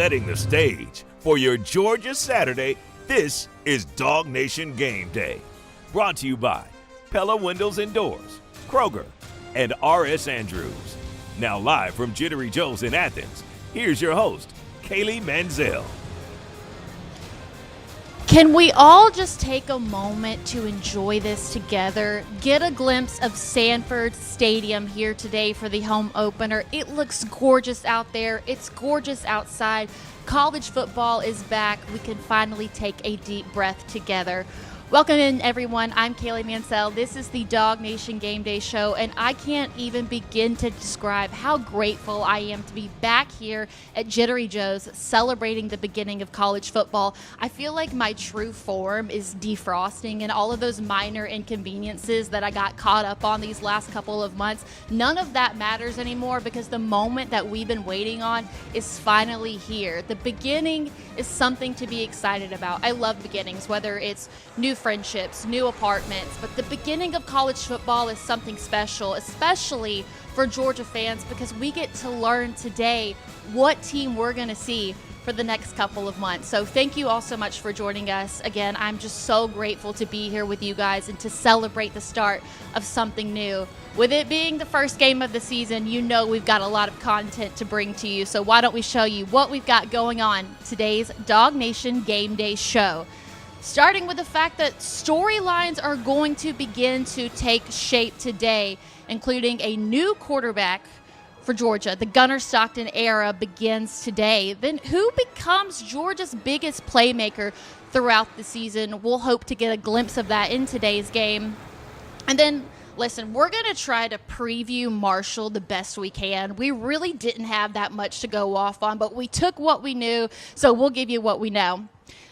setting the stage for your Georgia Saturday. This is DawgNation GameDay, brought to you by Pella Windows and Doors, Kroger, and R.S. Andrews. Now live from Jittery Joe's in Athens, here's your host, Kaylee Mansell. Can we all just take a moment to enjoy this together? Get a glimpse of Sanford Stadium here today for the home opener. It looks gorgeous out there. It's gorgeous outside. College football is back. We can finally take a deep breath together. Welcome in, everyone. I'm Kaylee Mansell. This is the DawgNation GameDay show, and I can't even begin to describe how grateful I am to be back here at Jittery Joe's celebrating the beginning of college football. I feel like my true form is defrosting, and all of those minor inconveniences that I got caught up on these last couple of months, none of that matters anymore because the moment that we've been waiting on is finally here. The beginning is something to be excited about. I love beginnings, whether it's new friendships, new apartments, but the beginning of college football is something special, especially for Georgia fans, because we get to learn today what team we're going to see for the next couple of months. So thank you all so much for joining us. Again, I'm just so grateful to be here with you guys and to celebrate the start of something new. With it being the first game of the season, you know we've got a lot of content to bring to you. So why don't we show you what we've got going on today's DawgNation GameDay show. Starting with the fact that storylines are going to begin to take shape today, including a new quarterback for Georgia. The Gunner Stockton era begins today. Then who becomes Georgia's biggest playmaker throughout the season? We'll hope to get a glimpse of that in today's game. And then, listen, we're going to try to preview Marshall the best we can. We really didn't have that much to go off on, but we took what we knew, so we'll give you what we know.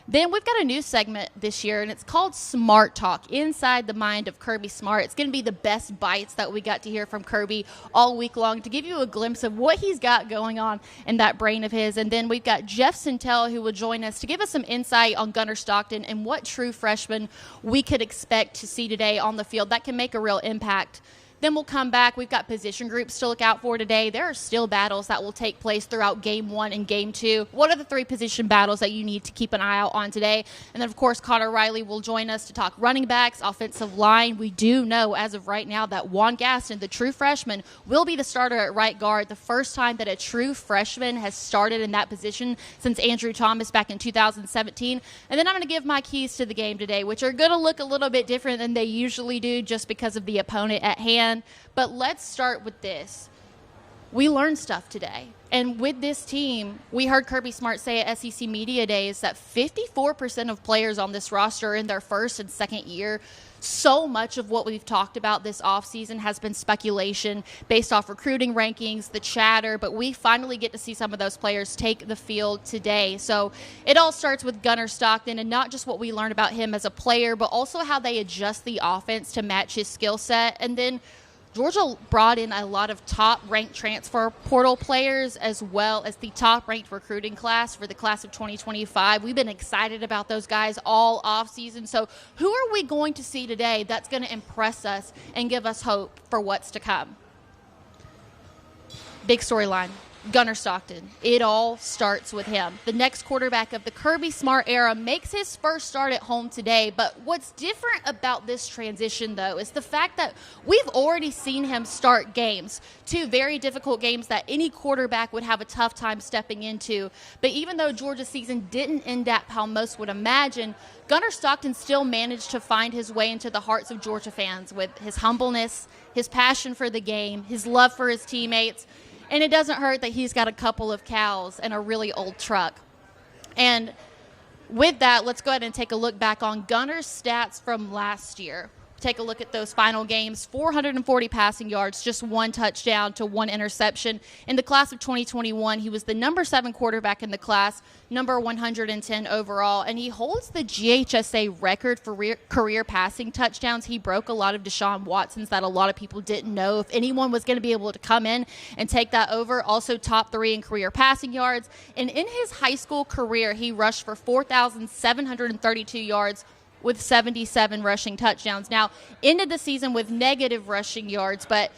Then we've got a new segment this year, and it's called Smart Talk, Inside the Mind of Kirby Smart. It's going to be the best bites that we got to hear from Kirby all week long to give you a glimpse of what he's got going on in that brain of his. And then we've got Jeff Sentell, who will join us to give us some insight on Gunner Stockton and what true freshman we could expect to see today on the field that can make a real impact. Then we'll come back. We've got position groups to look out for today. There are still battles that will take place throughout Game 1 and Game 2. What are the 3 position battles that you need to keep an eye out on today? And then, of course, Connor Riley will join us to talk running backs, offensive line. We do know as of right now that Juan Gaston, the true freshman, will be the starter at right guard. The first time that a true freshman has started in that position since Andrew Thomas back in 2017. And then I'm going to give my keys to the game today, which are going to look a little bit different than they usually do just because of the opponent at hand. But let's start with this. We learned stuff today. And with this team, we heard Kirby Smart say at SEC Media Days that 54% of players on this roster are in their first and second year. So much of what we've talked about this offseason has been speculation based off recruiting rankings, the chatter, but we finally get to see some of those players take the field today. So it all starts with Gunner Stockton, and not just what we learned about him as a player, but also how they adjust the offense to match his skill set. And then Georgia brought in a lot of top-ranked transfer portal players as well as the top-ranked recruiting class for the class of 2025. We've been excited about those guys all offseason. So who are we going to see today that's going to impress us and give us hope for what's to come? Big storyline. Gunner Stockton. It all starts with him. The next quarterback of the Kirby Smart era makes his first start at home today, but what's different about this transition, though, is the fact that we've already seen him start games, 2 very difficult games that any quarterback would have a tough time stepping into. But even though Georgia's season didn't end up how most would imagine, Gunner Stockton still managed to find his way into the hearts of Georgia fans with his humbleness, his passion for the game, his love for his teammates. And it doesn't hurt that he's got a couple of cows and a really old truck. And with that, let's go ahead and take a look back on Gunner's stats from last year. Take a look at those final games. 440 passing yards, just 1 touchdown to 1 interception. In the class of 2021, he was the number 7 quarterback in the class, number 110 overall, and he holds the GHSA record for career passing touchdowns. He broke a lot of Deshaun Watson's that a lot of people didn't know if anyone was going to be able to come in and take that over. Also top 3 in career passing yards. And in his high school career, he rushed for 4,732 yards, with 77 rushing touchdowns. Now, ended the season with negative rushing yards, but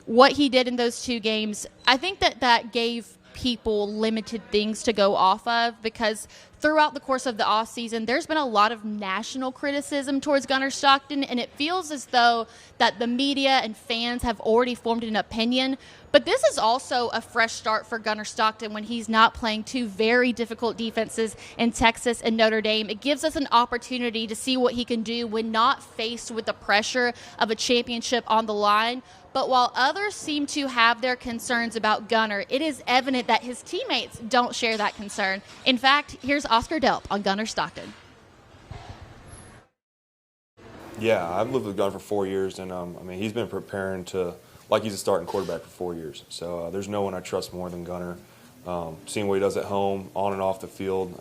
what he did in those 2 games, I think that gave people limited things to go off of, because throughout the course of the offseason, there's been a lot of national criticism towards Gunner Stockton, and it feels as though that the media and fans have already formed an opinion. But this is also a fresh start for Gunner Stockton when he's not playing two very difficult defenses in Texas and Notre Dame. It gives us an opportunity to see what he can do when not faced with the pressure of a championship on the line. But while others seem to have their concerns about Gunner, it is evident that his teammates don't share that concern. In fact, here's Oscar Delp on Gunner Stockton. Yeah, I've lived with Gunner for 4 years, and he's been preparing like he's a starting quarterback for 4 years. So there's no one I trust more than Gunner. Seeing what he does at home, on and off the field.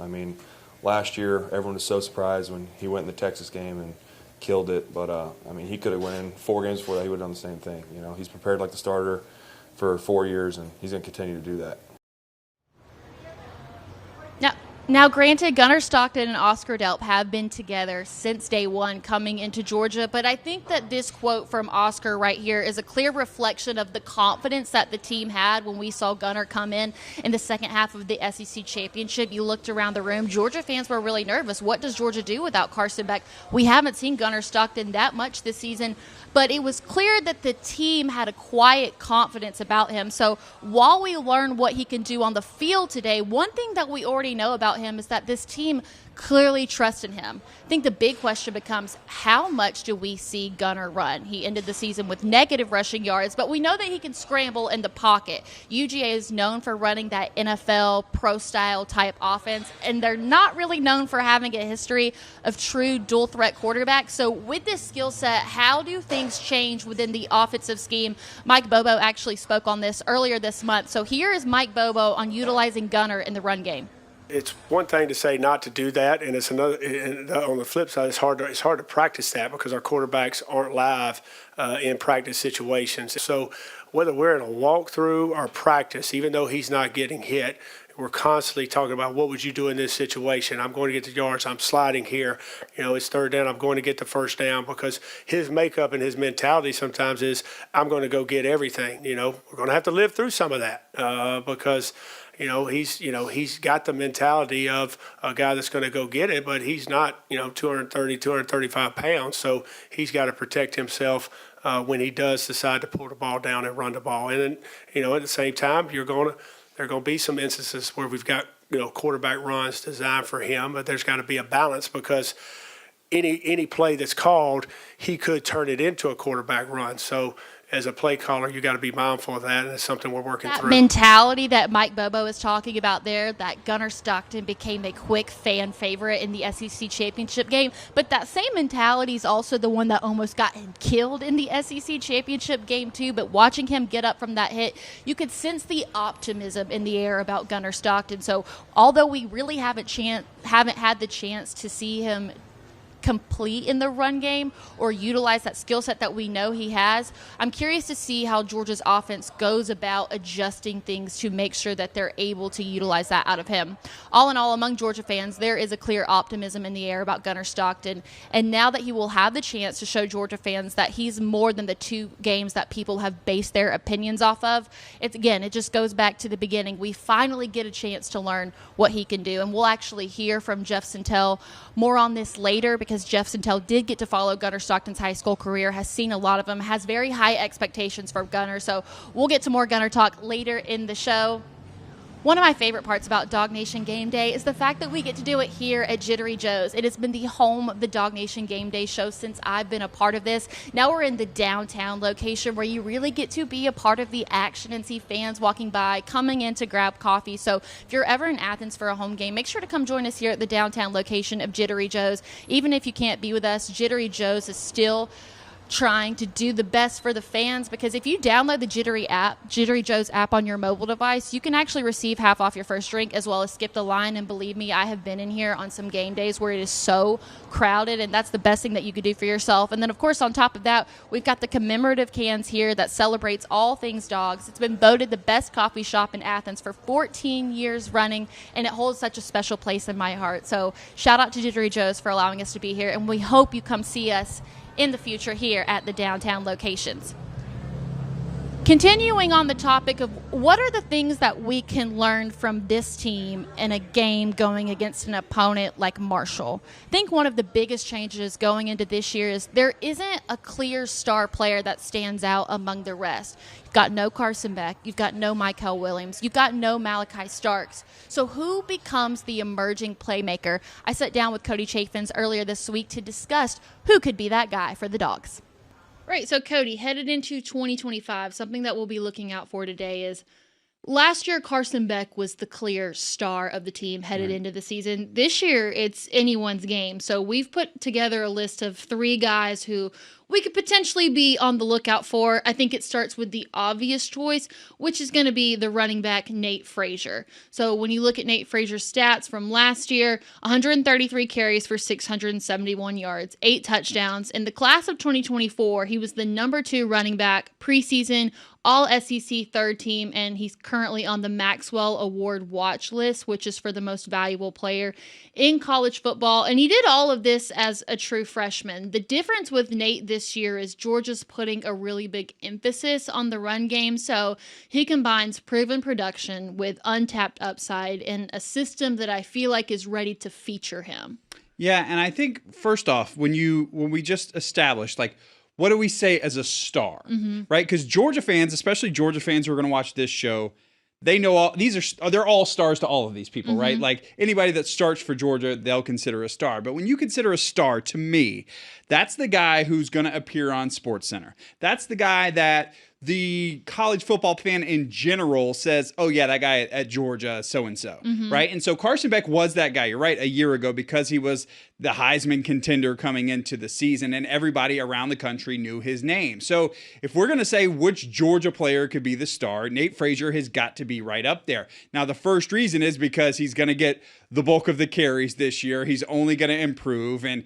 Last year everyone was so surprised when he went in the Texas game and killed it. But he could have went in 4 games before that. He would have done the same thing. He's prepared like the starter for 4 years, and he's going to continue to do that. Now, granted, Gunner Stockton and Oscar Delp have been together since day one coming into Georgia, but I think that this quote from Oscar right here is a clear reflection of the confidence that the team had when we saw Gunner come in the second half of the SEC championship. You looked around the room. Georgia fans were really nervous. What does Georgia do without Carson Beck? We haven't seen Gunner Stockton that much this season, but it was clear that the team had a quiet confidence about him. So while we learn what he can do on the field today, one thing that we already know about him is that this team clearly trusts in him. I think the big question becomes, how much do we see Gunner run? He ended the season with negative rushing yards, but we know that he can scramble in the pocket. UGA is known for running that NFL pro-style type offense, and they're not really known for having a history of true dual-threat quarterbacks. So with this skill set, how do things change within the offensive scheme? Mike Bobo actually spoke on this earlier this month. So here is Mike Bobo on utilizing Gunner in the run game. It's one thing to say not to do that, and it's another. And on the flip side, it's hard to practice that because our quarterbacks aren't live in practice situations. So whether we're in a walkthrough or practice, even though he's not getting hit, we're constantly talking about what would you do in this situation. I'm going to get the yards. I'm sliding here. It's third down. I'm going to get the first down, because his makeup and his mentality sometimes is I'm going to go get everything. We're going to have to live through some of that because. He's got the mentality of a guy that's going to go get it, but he's not, 230, 235 pounds. So he's got to protect himself when he does decide to pull the ball down and run the ball. And then, at the same time, there are going to be some instances where we've got, quarterback runs designed for him, but there's got to be a balance, because any play that's called, he could turn it into a quarterback run. So as a play caller, you got to be mindful of that, and it's something we're working through. That mentality that Mike Bobo is talking about there, that Gunner Stockton became a quick fan favorite in the SEC championship game, but that same mentality is also the one that almost got him killed in the SEC championship game too. But watching him get up from that hit, you could sense the optimism in the air about Gunner Stockton. So although we really haven't had the chance to see him complete in the run game or utilize that skill set that we know he has, I'm curious to see how Georgia's offense goes about adjusting things to make sure that they're able to utilize that out of him. All in all, among Georgia fans, there is a clear optimism in the air about Gunner Stockton, and now that he will have the chance to show Georgia fans that he's more than the 2 games that people have based their opinions off of, it just goes back to the beginning. We finally get a chance to learn what he can do, and we'll actually hear from Jeff Sentell more on this later, because Jeff Sentell did get to follow Gunner Stockton's high school career, has seen a lot of them, has very high expectations for Gunner. So we'll get to more Gunner talk later in the show. One of my favorite parts about DawgNation GameDay is the fact that we get to do it here at Jittery Joe's. It has been the home of the DawgNation GameDay show since I've been a part of this. Now we're in the downtown location where you really get to be a part of the action and see fans walking by, coming in to grab coffee. So if you're ever in Athens for a home game, make sure to come join us here at the downtown location of Jittery Joe's. Even if you can't be with us, Jittery Joe's is still trying to do the best for the fans, because if you download the Jittery Joe's app on your mobile device, you can actually receive half off your first drink as well as skip the line. And believe me, I have been in here on some game days where it is so crowded, and that's the best thing that you could do for yourself. And then, of course, on top of that, we've got the commemorative cans here that celebrates all things Dawgs. It's been voted the best coffee shop in Athens for 14 years running, and it holds such a special place in my heart. So shout out to Jittery Joe's for allowing us to be here, and we hope you come see us in the future here at the downtown locations. Continuing on the topic of what are the things that we can learn from this team in a game going against an opponent like Marshall. I think one of the biggest changes going into this year is there isn't a clear star player that stands out among the rest. You've got no Carson Beck. You've got no Michael Williams. You've got no Malachi Starks. So who becomes the emerging playmaker? I sat down with Cody Chaffins earlier this week to discuss who could be that guy for the Dogs. Right, so Cody, headed into 2025, something that we'll be looking out for today is last year Carson Beck was the clear star of the team headed into the season. This year it's anyone's game. So we've put together a list of 3 guys who we could potentially be on the lookout for. I think it starts with the obvious choice, which is going to be the running back Nate Frazier. So when you look at Nate Frazier's stats from last year, 133 carries for 671 yards, 8 touchdowns. In the class of 2024, he was the number 2 running back preseason, all SEC third team, and he's currently on the Maxwell Award watch list, which is for the most valuable player in college football. And he did all of this as a true freshman. The difference with Nate this year is Georgia's putting a really big emphasis on the run game, so he combines proven production with untapped upside in a system that I feel like is ready to feature him. Yeah, and I think first off, when we just established, like, what do we say as a star, right? Because Georgia fans, especially Georgia fans who are going to watch this show, they know they're all stars to all of these people, right? Like anybody that starts for Georgia, they'll consider a star. But when you consider a star, to me, that's the guy who's going to appear on SportsCenter. That's the guy that the college football fan in general says, oh yeah, that guy at Georgia, so-and-so, right? And so Carson Beck was that guy, you're right, a year ago, because he was the Heisman contender coming into the season and everybody around the country knew his name. So if we're going to say which Georgia player could be the star, Nate Frazier has got to be right up there. Now, the first reason is because he's going to get the bulk of the carries this year. He's only going to improve. And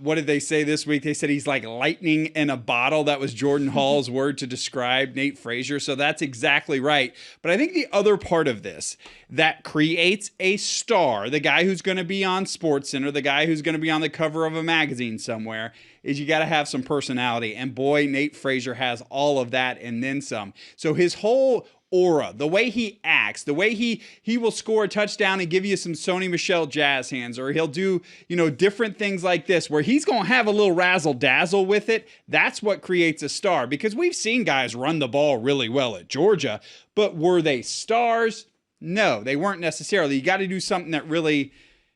what did they say this week? They said he's like lightning in a bottle. That was Jordan Hall's word to describe Nate Frazier. So that's exactly right. But I think the other part of this that creates a star, the guy who's going to be on SportsCenter, the guy who's going to be on the cover of a magazine somewhere, is you got to have some personality. And boy, Nate Frazier has all of that and then some. So his whole aura, the way he acts, the way he will score a touchdown and give you some Sony Michel jazz hands, or he'll do, different things like this where he's going to have a little razzle dazzle with it. That's what creates a star, because we've seen guys run the ball really well at Georgia, but were they stars? No, they weren't necessarily. You got to do something that really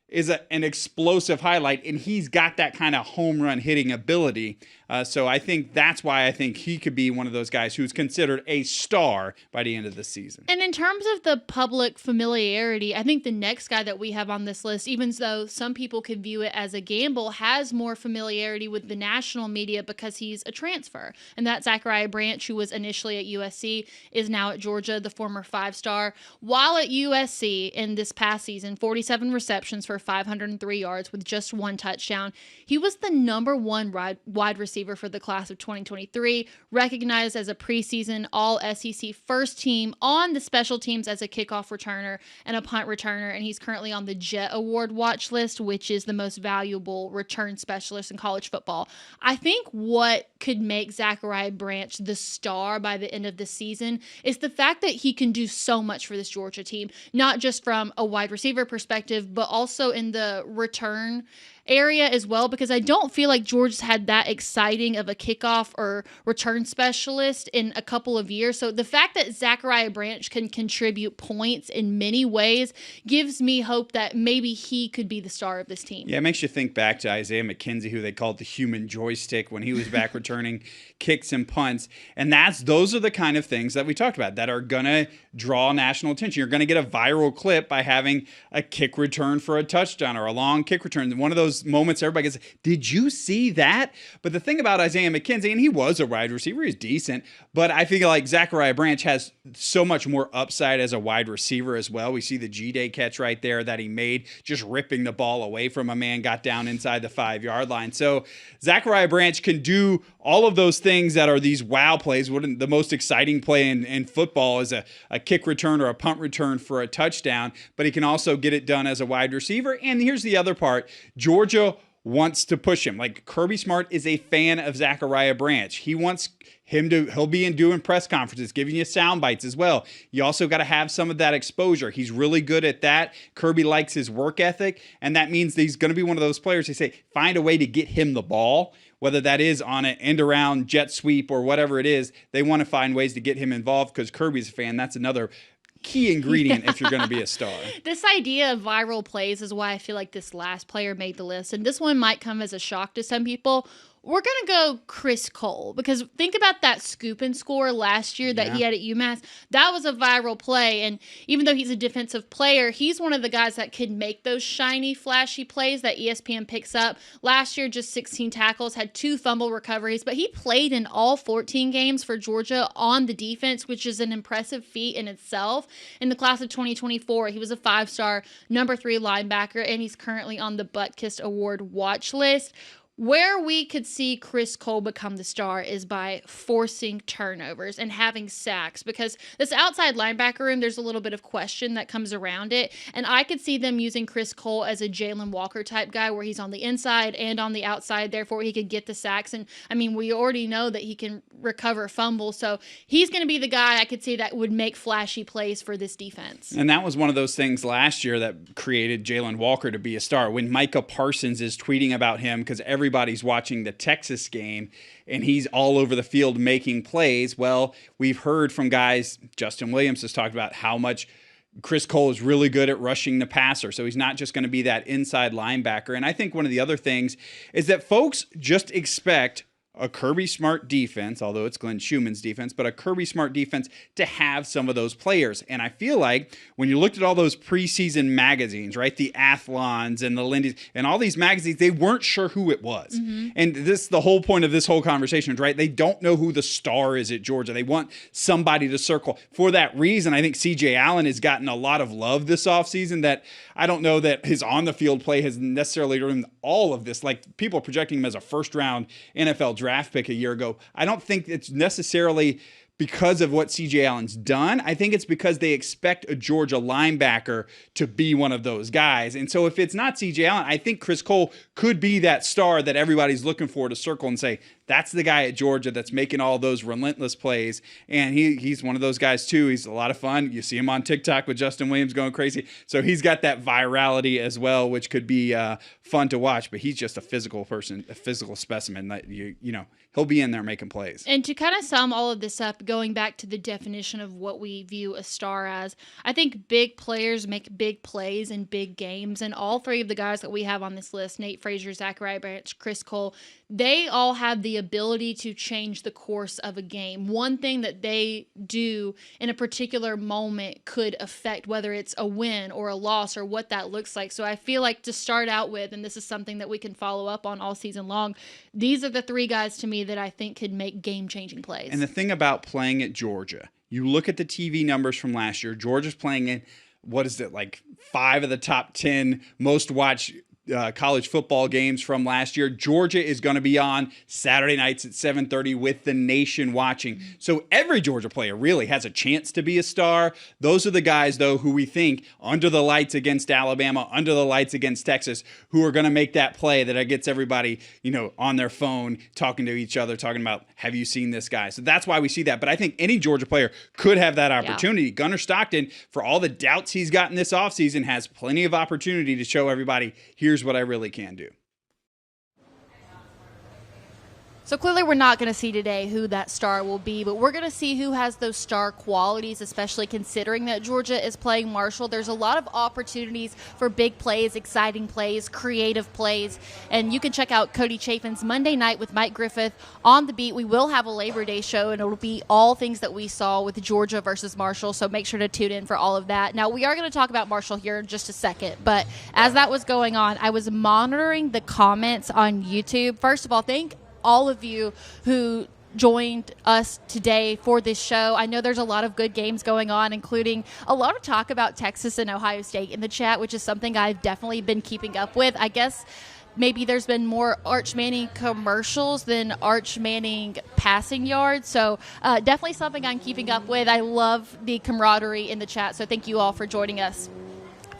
is an explosive highlight, and he's got that kind of home run hitting ability. So I think that's why I think he could be one of those guys who's considered a star by the end of the season. And in terms of the public familiarity, I think the next guy that we have on this list, even though some people could view it as a gamble, has more familiarity with the national media because he's a transfer. And that's Zachariah Branch, who was initially at USC, is now at Georgia, the former 5-star. While at USC in this past season, 47 receptions for 503 yards with just 1 touchdown. He was the number 1 wide receiver for the class of 2023, recognized as a preseason All-SEC first team on the special teams as a kickoff returner and a punt returner, and he's currently on the Jet Award watch list, which is the most valuable return specialist in college football. I think what could make Zachariah Branch the star by the end of the season is the fact that he can do so much for this Georgia team, not just from a wide receiver perspective, but also in the return area as well, because I don't feel like Georgia's had that exciting of a kickoff or return specialist in a couple of years. So the fact that Zachariah Branch can contribute points in many ways gives me hope that maybe he could be the star of this team. Yeah, it makes you think back to Isaiah McKenzie, who they called the human joystick when he was back returning kicks and punts. And those are the kind of things that we talked about that are going to draw national attention. You're going to get a viral clip by having a kick return for a touchdown or a long kick return. One of those moments everybody gets, did you see that? But the thing about Isaiah McKenzie, and he was a wide receiver, he's decent, but I feel like Zachariah Branch has so much more upside as a wide receiver as well. We see the G-Day catch right there that he made, just ripping the ball away from a man, got down inside the 5-yard line. So Zachariah Branch can do all of those things that are these wow plays. The most exciting play in football is a kick return or a punt return for a touchdown, but he can also get it done as a wide receiver. And here's the other part. Georgia wants to push him. Like Kirby Smart is a fan of Zachariah Branch. He wants he'll be doing press conferences, giving you sound bites as well. You also got to have some of that exposure. He's really good at that. Kirby likes his work ethic, and that means that he's going to be one of those players. They say, find a way to get him the ball, whether that is on an end around, jet sweep, or whatever it is. They want to find ways to get him involved because Kirby's a fan. That's another key ingredient if you're going to be a star. This idea of viral plays is why I feel like this last player made the list, and this one might come as a shock to some people. We're going to go Chris Cole, because think about that scoop and score last year that he had at UMass. That was a viral play, and even though he's a defensive player, he's one of the guys that could make those shiny, flashy plays that ESPN picks up. Last year, just 16 tackles, had 2 fumble recoveries, but he played in all 14 games for Georgia on the defense, which is an impressive feat in itself. In the class of 2024, he was a 5-star, number 3 linebacker, and he's currently on the Butkus Award watch list. Where we could see Chris Cole become the star is by forcing turnovers and having sacks, because this outside linebacker room, there's a little bit of question that comes around it. And I could see them using Chris Cole as a Jalen Walker type guy where he's on the inside and on the outside. Therefore, he could get the sacks. And I mean, we already know that he can recover fumbles. So he's going to be the guy I could see that would make flashy plays for this defense. And that was one of those things last year that created Jalen Walker to be a star. When Micah Parsons is tweeting about him, because everybody's watching the Texas game and he's all over the field making plays. Well, we've heard from guys, Justin Williams has talked about how much Chris Cole is really good at rushing the passer. So he's not just going to be that inside linebacker. And I think one of the other things is that folks just expect a Kirby Smart defense, although it's Glenn Schumann's defense, but a Kirby Smart defense to have some of those players. And I feel like when you looked at all those preseason magazines, right, the Athlons and the Lindy's and all these magazines, they weren't sure who it was. Mm-hmm. And this, the whole point of this whole conversation is, right, they don't know who the star is at Georgia. They want somebody to circle. For that reason, I think C.J. Allen has gotten a lot of love this offseason that I don't know that his on-the-field play has necessarily earned all of this. Like, people are projecting him as a first-round NFL draft pick a year ago. I don't think it's necessarily because of what C.J. Allen's done. I think it's because they expect a Georgia linebacker to be one of those guys. And so if it's not C.J. Allen, I think Chris Cole could be that star that everybody's looking for to circle and say, that's the guy at Georgia that's making all those relentless plays. And he's one of those guys, too. He's a lot of fun. You see him on TikTok with Justin Williams going crazy. So he's got that virality as well, which could be fun to watch. But he's just a physical person, a physical specimen that, you know, he'll be in there making plays. And to kind of sum all of this up, going back to the definition of what we view a star as, I think big players make big plays in big games. And all 3 of the guys that we have on this list, Nate Frazier, Zachariah Branch, Chris Cole, they all have the ability to change the course of a game. One thing that they do in a particular moment could affect whether it's a win or a loss or what that looks like. So I feel like to start out with, and this is something that we can follow up on all season long, these are the 3 guys to me that I think could make game-changing plays. And the thing about playing at Georgia, you look at the TV numbers from last year, Georgia's playing in, what is it, like 5 of the top 10 most watched college football games from last year. Georgia is going to be on Saturday nights at 7:30 with the nation watching. So every Georgia player really has a chance to be a star. Those are the guys, though, who we think under the lights against Alabama, under the lights against Texas, who are going to make that play that gets everybody, you know, on their phone, talking to each other, talking about, have you seen this guy? So that's why we see that. But I think any Georgia player could have that opportunity. Yeah. Gunnar Stockton, for all the doubts he's gotten this offseason, has plenty of opportunity to show everybody, here's what I really can do. So clearly we're not going to see today who that star will be, but we're going to see who has those star qualities, especially considering that Georgia is playing Marshall. There's a lot of opportunities for big plays, exciting plays, creative plays, and you can check out Cody Chaffins Monday night with Mike Griffith on The Beat. We will have a Labor Day show, and it'll be all things that we saw with Georgia versus Marshall, so make sure to tune in for all of that. Now, we are going to talk about Marshall here in just a second, but as that was going on, I was monitoring the comments on YouTube. First of all, thank all of you who joined us today for this show. I know there's a lot of good games going on, including a lot of talk about Texas and Ohio State in the chat, which is something I've definitely been keeping up with. I guess maybe there's been more Arch Manning commercials than Arch Manning passing yards. So definitely something I'm keeping up with. I love the camaraderie in the chat, so thank you all for joining us.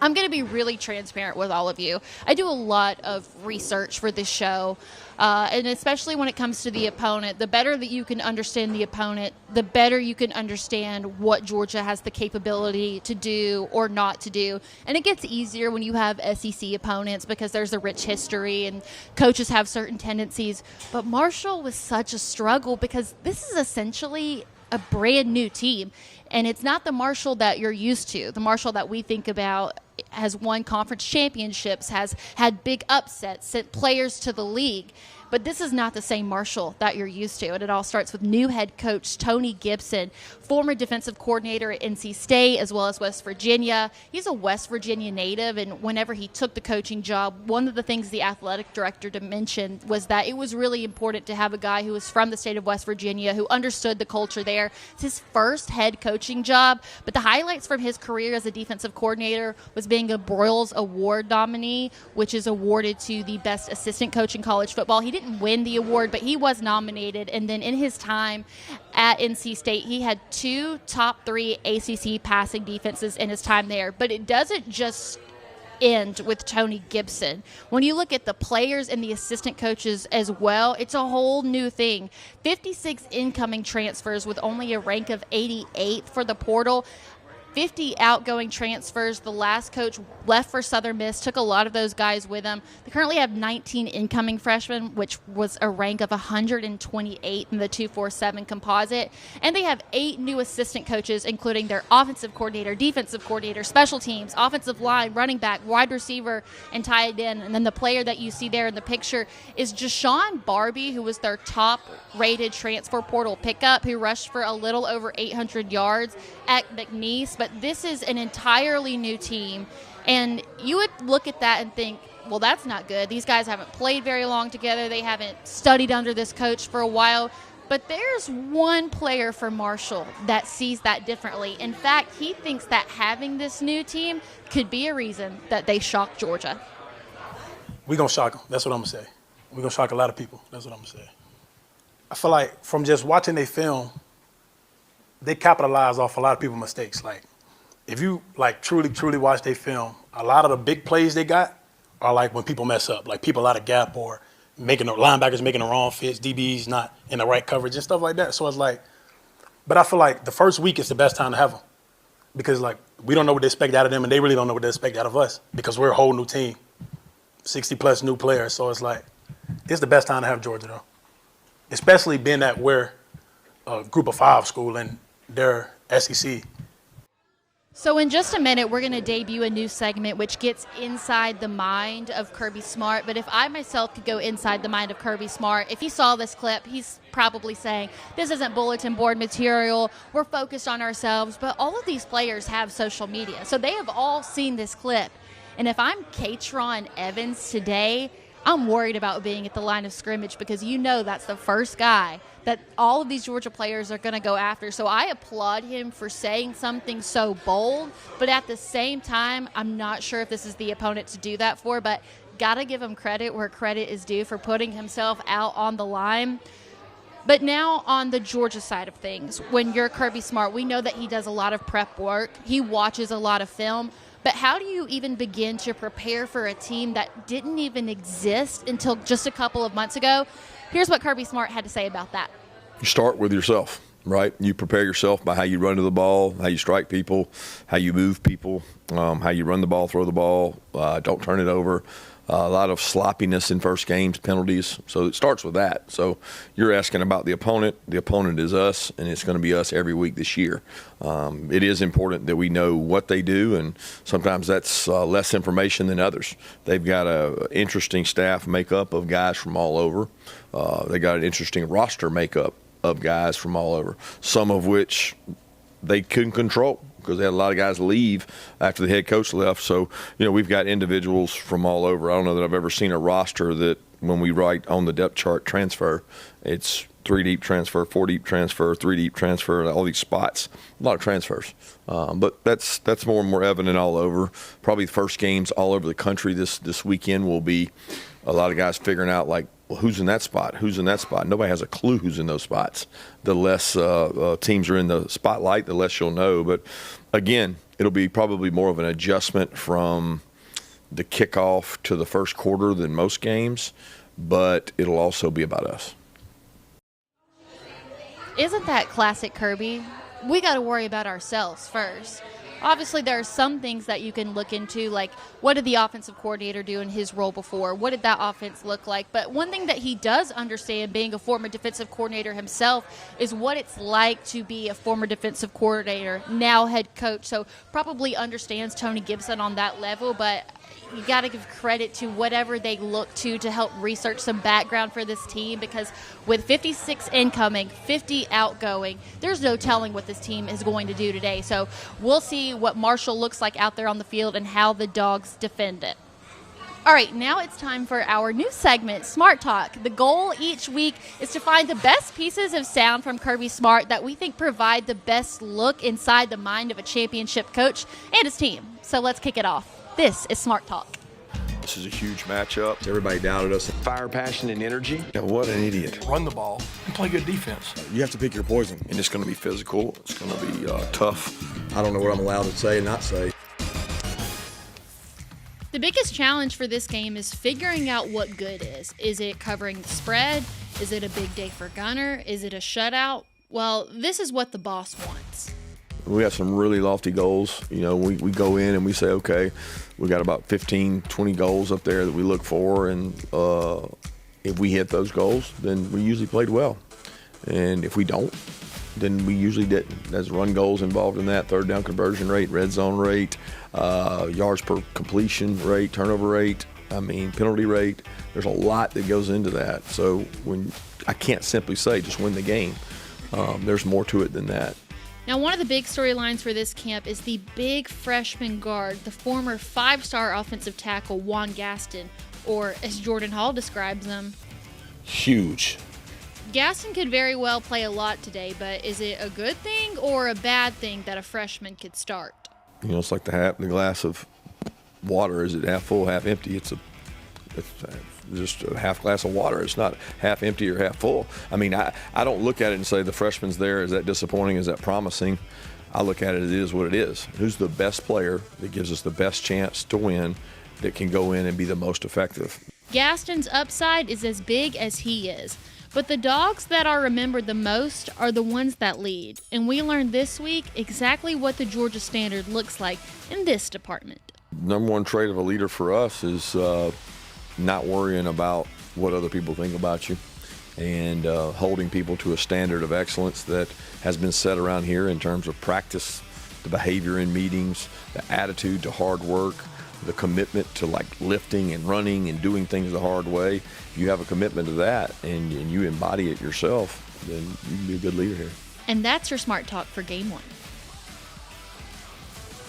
I'm going to be really transparent with all of you. I do a lot of research for this show, and especially when it comes to the opponent. The better that you can understand the opponent, the better you can understand what Georgia has the capability to do or not to do. And it gets easier when you have SEC opponents because there's a rich history and coaches have certain tendencies. But Marshall was such a struggle because this is essentially a brand new team. And it's not the Marshall that you're used to. The Marshall that we think about has won conference championships, has had big upsets, sent players to the league. But this is not the same Marshall that you're used to. And it all starts with new head coach Tony Gibson, former defensive coordinator at NC State as well as West Virginia. He's a West Virginia native, and whenever he took the coaching job, one of the things the athletic director mentioned was that it was really important to have a guy who was from the state of West Virginia, who understood the culture there. It's his first head coaching job, but the highlights from his career as a defensive coordinator was being a Broyles Award nominee, which is awarded to the best assistant coach in college football. He didn't win the award, but he was nominated. And then in his time at NC State, he had 2 top 3 ACC passing defenses in his time there. But it doesn't just end with Tony Gibson. When you look at the players and the assistant coaches as well, it's a whole new thing. 56 incoming transfers with only a rank of 88 for the portal. 50 outgoing transfers. The last coach left for Southern Miss, took a lot of those guys with him. They currently have 19 incoming freshmen, which was a rank of 128 in the 247 composite. And they have 8 new assistant coaches, including their offensive coordinator, defensive coordinator, special teams, offensive line, running back, wide receiver, and tight end. And then the player that you see there in the picture is Jashawn Barbie, who was their top-rated transfer portal pickup, who rushed for a little over 800 yards at McNeese. But this is an entirely new team, and you would look at that and think, well, that's not good. These guys haven't played very long together. They haven't studied under this coach for a while. But there's one player for Marshall that sees that differently. In fact, he thinks that having this new team could be a reason that they shock Georgia. We're going to shock them. That's what I'm going to say. We're going to shock a lot of people. That's what I'm going to say. I feel like from just watching their film, they capitalize off a lot of people's mistakes. Like, if you truly watch their film, a lot of the big plays they got are like when people mess up, like people out of gap or making the linebackers making the wrong fits, DBs not in the right coverage and stuff like that. So it's like, but I feel like the first week is the best time to have them because like we don't know what they expect out of them and they really don't know what they expect out of us because we're a whole new team, 60 plus new players. So it's like, it's the best time to have Georgia though, especially being that we're a group of 5 school and they're SEC. So in just a minute, we're going to debut a new segment which gets inside the mind of Kirby Smart. But if I myself could go inside the mind of Kirby Smart, if he saw this clip, he's probably saying, this isn't bulletin board material. We're focused on ourselves. But all of these players have social media. So they have all seen this clip. And if I'm Katron Evans today, I'm worried about being at the line of scrimmage because you know that's the first guy that all of these Georgia players are going to go after. So I applaud him for saying something so bold, but at the same time, I'm not sure if this is the opponent to do that for, but got to give him credit where credit is due for putting himself out on the line. But now on the Georgia side of things, when you're Kirby Smart, we know that he does a lot of prep work. He watches a lot of film. But how do you even begin to prepare for a team that didn't even exist until just a couple of months ago? Here's what Kirby Smart had to say about that. You start with yourself, right? You prepare yourself by how you run to the ball, how you strike people, how you move people, how you run the ball, throw the ball, don't turn it over. A lot of sloppiness in first games, penalties. So it starts with that. So you're asking about the opponent. The opponent is us, and it's going to be us every week this year. It is important that we know what they do, and sometimes that's less information than others. They've got an interesting staff makeup of guys from all over. They got an interesting roster makeup of guys from all over, some of which they couldn't control because they had a lot of guys leave after the head coach left. So, we've got individuals from all over. I don't know that I've ever seen a roster that when we write on the depth chart transfer, it's 3-deep transfer, 4-deep transfer, 3-deep transfer, all these spots. A lot of transfers. But that's more and more evident all over. Probably the first games all over the country this weekend will be a lot of guys figuring out, like, well, who's in that spot? Who's in that spot? Nobody has a clue who's in those spots. The less teams are in the spotlight, the less you'll know. But, again, It'll be probably more of an adjustment from the kickoff to the first quarter than most games, but it'll also be about us. Isn't that classic Kirby? We got to worry about ourselves first. Obviously, there are some things that you can look into, like what did the offensive coordinator do in his role before? What did that offense look like? But one thing that he does understand, being a former defensive coordinator himself, is what it's like to be a former defensive coordinator, now head coach. So probably understands Tony Gibson on that level, but you got to give credit to whatever they look to help research some background for this team, because with 56 incoming, 50 outgoing, there's no telling what this team is going to do today. So we'll see what Marshall looks like out there on the field and how the Dogs defend it. All right, now it's time for our new segment, Smart Talk. The goal each week is to find the best pieces of sound from Kirby Smart that we think provide the best look inside the mind of a championship coach and his team. So let's kick it off. This is Smart Talk. This is a huge matchup. Everybody doubted us. Fire, passion, and energy. Yeah, what an idiot. Run the ball and play good defense. You have to pick your poison. And it's going to be physical. It's going to be tough. I don't know what I'm allowed to say and not say. The biggest challenge for this game is figuring out what good is. Is it covering the spread? Is it a big day for Gunner? Is it a shutout? Well, this is what the boss wants. We have some really lofty goals. You know, we go in and we say, okay, we got about 15, 20 goals up there that we look for, and if we hit those goals, then we usually played well. And if we don't, then we usually didn't. There's run goals involved in that, third down conversion rate, red zone rate, yards per completion rate, turnover rate, penalty rate. There's a lot that goes into that. So when I can't simply say just win the game. There's more to it than that. Now, one of the big storylines for this camp is the big freshman guard, the former 5-star offensive tackle Juan Gaston, or as Jordan Hall describes him, Huge. Gaston could very well play a lot today, but is it a good thing or a bad thing that a freshman could start? You know, it's like the glass of water. Is it half full, half empty? It's just a half glass of water. It's not half empty or half full. I don't look at it and say the freshman's there. Is that disappointing? Is that promising? I look at it as it is what it is. Who's the best player that gives us the best chance to win, that can go in and be the most effective? Gaston's upside is as big as he is. But the Dogs that are remembered the most are the ones that lead. And we learned this week exactly what the Georgia standard looks like in this department. Number one trait of a leader for us is not worrying about what other people think about you, and holding people to a standard of excellence that has been set around here in terms of practice, the behavior in meetings, the attitude to hard work, the commitment to lifting and running and doing things the hard way. If you have a commitment to that and you embody it yourself, then you can be a good leader here. And that's your Smart Talk for Game 1.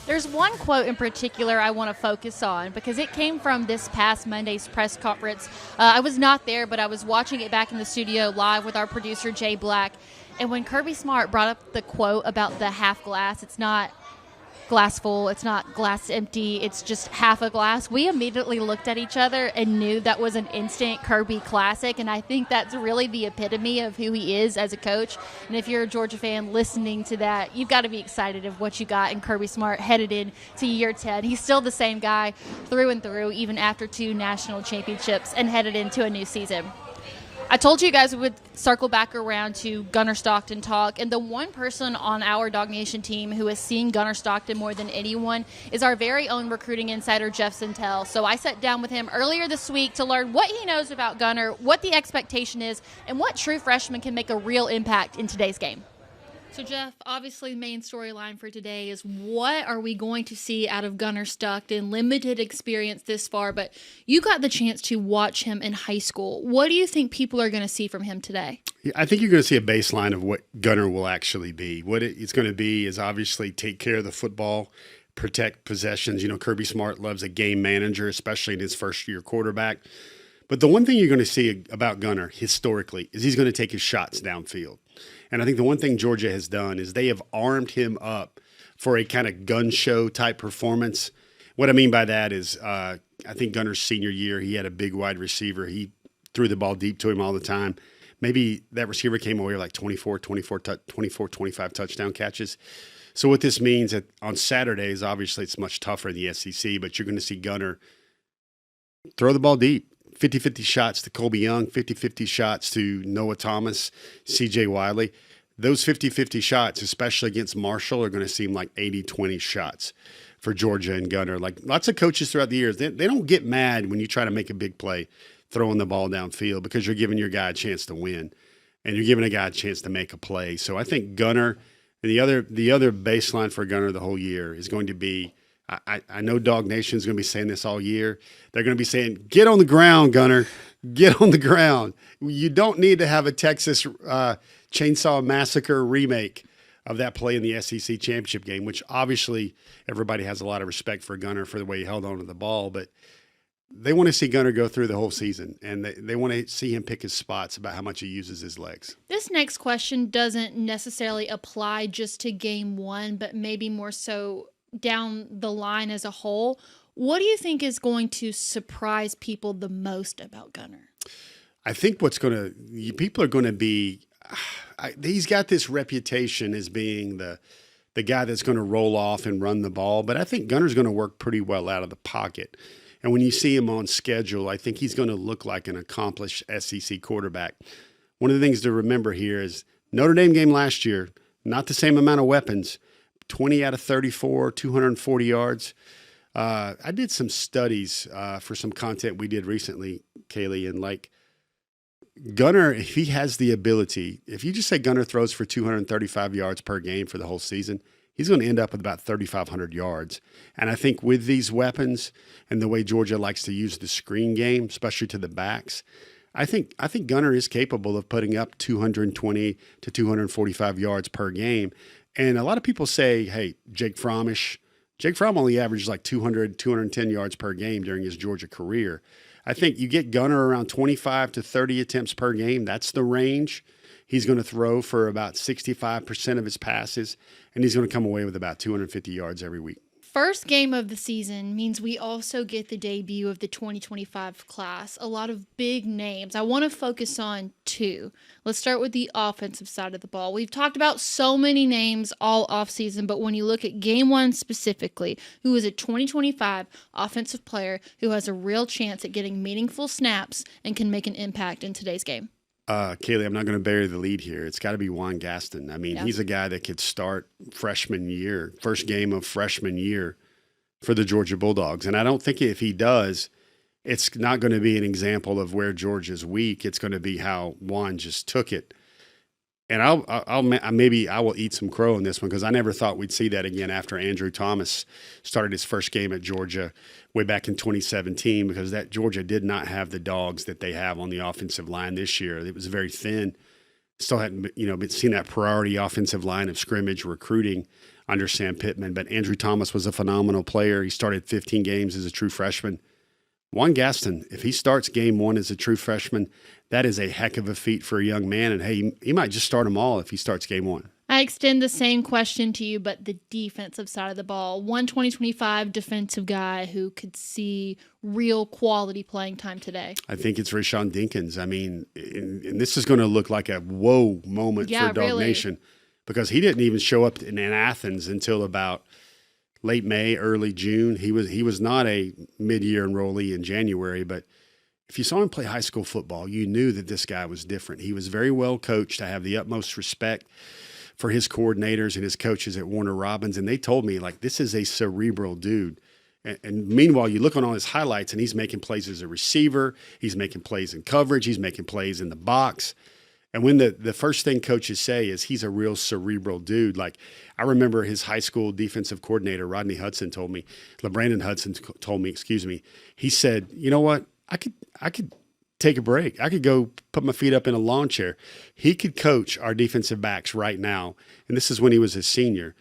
There's one quote in particular I want to focus on because it came from this past Monday's press conference. I was not there, but I was watching it back in the studio live with our producer, Jay Black. And when Kirby Smart brought up the quote about the half glass, it's not glass full, it's not glass empty, it's just half a glass, we immediately looked at each other and knew that was an instant Kirby classic. And I think that's really the epitome of who he is as a coach. And if you're a Georgia fan listening to that, you've got to be excited of what you got in Kirby Smart headed into year 10. He's still the same guy through and through, even after 2 national championships and headed into a new season. I told you guys we would circle back around to Gunner Stockton talk, and the one person on our DawgNation team who has seen Gunner Stockton more than anyone is our very own recruiting insider, Jeff Sentell. So I sat down with him earlier this week to learn what he knows about Gunner, what the expectation is, and what true freshman can make a real impact in today's game. So, Jeff, obviously the main storyline for today is what are we going to see out of Gunner Stockton? Limited experience this far, but you got the chance to watch him in high school. What do you think people are going to see from him today? I think you're going to see a baseline of what Gunner will actually be. What it's going to be is obviously take care of the football, protect possessions. You know, Kirby Smart loves a game manager, especially in his first-year quarterback. But the one thing you're going to see about Gunner historically is he's going to take his shots downfield. And I think the one thing Georgia has done is they have armed him up for a kind of gun show type performance. What I mean by that is I think Gunner's senior year, he had a big wide receiver. He threw the ball deep to him all the time. maybe that receiver came away with like 24, 25 touchdown catches. So what this means that on Saturdays, obviously it's much tougher in the SEC, but you're going to see Gunner throw the ball deep. 50-50 shots to Colby Young, 50-50 shots to Noah Thomas, C.J. Wiley. Those 50-50 shots, especially against Marshall, are going to seem like 80-20 shots for Georgia and Gunner. Like lots of coaches throughout the years, they don't get mad when you try to make a big play throwing the ball downfield because you're giving your guy a chance to win and you're giving a guy a chance to make a play. So I think Gunner and the other baseline for Gunner the whole year is going to be, I know DawgNation is going to be saying this all year. They're going to be saying, get on the ground, Gunner. Get on the ground. You don't need to have a Texas Chainsaw Massacre remake of that play in the SEC championship game, which obviously everybody has a lot of respect for Gunner for the way he held on to the ball. But they want to see Gunner go through the whole season, and they want to see him pick his spots about how much he uses his legs. This next question doesn't necessarily apply just to game one, but maybe more so down the line as a whole. What do you think is going to surprise people the most about Gunner? I think people are going to be, he's got this reputation as being the guy that's going to roll off and run the ball, but I think Gunner's going to work pretty well out of the pocket. And when you see him on schedule, I think he's going to look like an accomplished SEC quarterback. One of the things to remember here is Notre Dame game last year, not the same amount of weapons, 20 out of 34, 240 yards. I did some studies for some content we did recently, Kaylee, and like Gunner, if he has the ability, if you just say Gunner throws for 235 yards per game for the whole season, he's going to end up with about 3,500 yards. And I think with these weapons and the way Georgia likes to use the screen game, especially to the backs, I think Gunner is capable of putting up 220 to 245 yards per game. And a lot of people say, hey, Jake Fromm only averaged like 200, 210 yards per game during his Georgia career. I think you get Gunner around 25 to 30 attempts per game. That's the range. He's going to throw for about 65% of his passes, and he's going to come away with about 250 yards every week. First game of the season means we also get the debut of the 2025 class. A lot of big names. I want to focus on two. Let's start with the offensive side of the ball. We've talked about so many names all offseason, but when you look at game one specifically, who is a 2025 offensive player who has a real chance at getting meaningful snaps and can make an impact in today's game? Kaylee, I'm not going to bury the lead here. It's got to be Juan Gaston. I mean, He's a guy that could start freshman year, first game of freshman year for the Georgia Bulldogs. And I don't think if he does, it's not going to be an example of where Georgia's weak. It's going to be how Juan just took it. And I will eat some crow on this one because I never thought we'd see that again after Andrew Thomas started his first game at Georgia way back in 2017 because that Georgia did not have the dogs that they have on the offensive line this year. It was very thin. Still hadn't been seen that priority offensive line of scrimmage recruiting under Sam Pittman. But Andrew Thomas was a phenomenal player. He started 15 games as a true freshman. Juan Gaston, if he starts game one as a true freshman, that is a heck of a feat for a young man. And, hey, he might just start them all if he starts game one. I extend the same question to you, but the defensive side of the ball. One 2025 defensive guy who could see real quality playing time today. I think it's Rayshon Dinkins. I mean, and this is going to look like a whoa moment for DawgNation because he didn't even show up in Athens until about late May, early June. He was not a mid-year enrollee in January, but if you saw him play high school football, you knew that this guy was different. He was very well coached. I have the utmost respect for his coordinators and his coaches at Warner Robins, and they told me, like, this is a cerebral dude. And meanwhile, you look on all his highlights, and he's making plays as a receiver. He's making plays in coverage. He's making plays in the box. And when the first thing coaches say is he's a real cerebral dude, like I remember his high school defensive coordinator, Rodney Hudson, LeBrandon Hudson told me, he said, you know what, I could take a break. I could go put my feet up in a lawn chair. He could coach our defensive backs right now. And this is when he was a senior.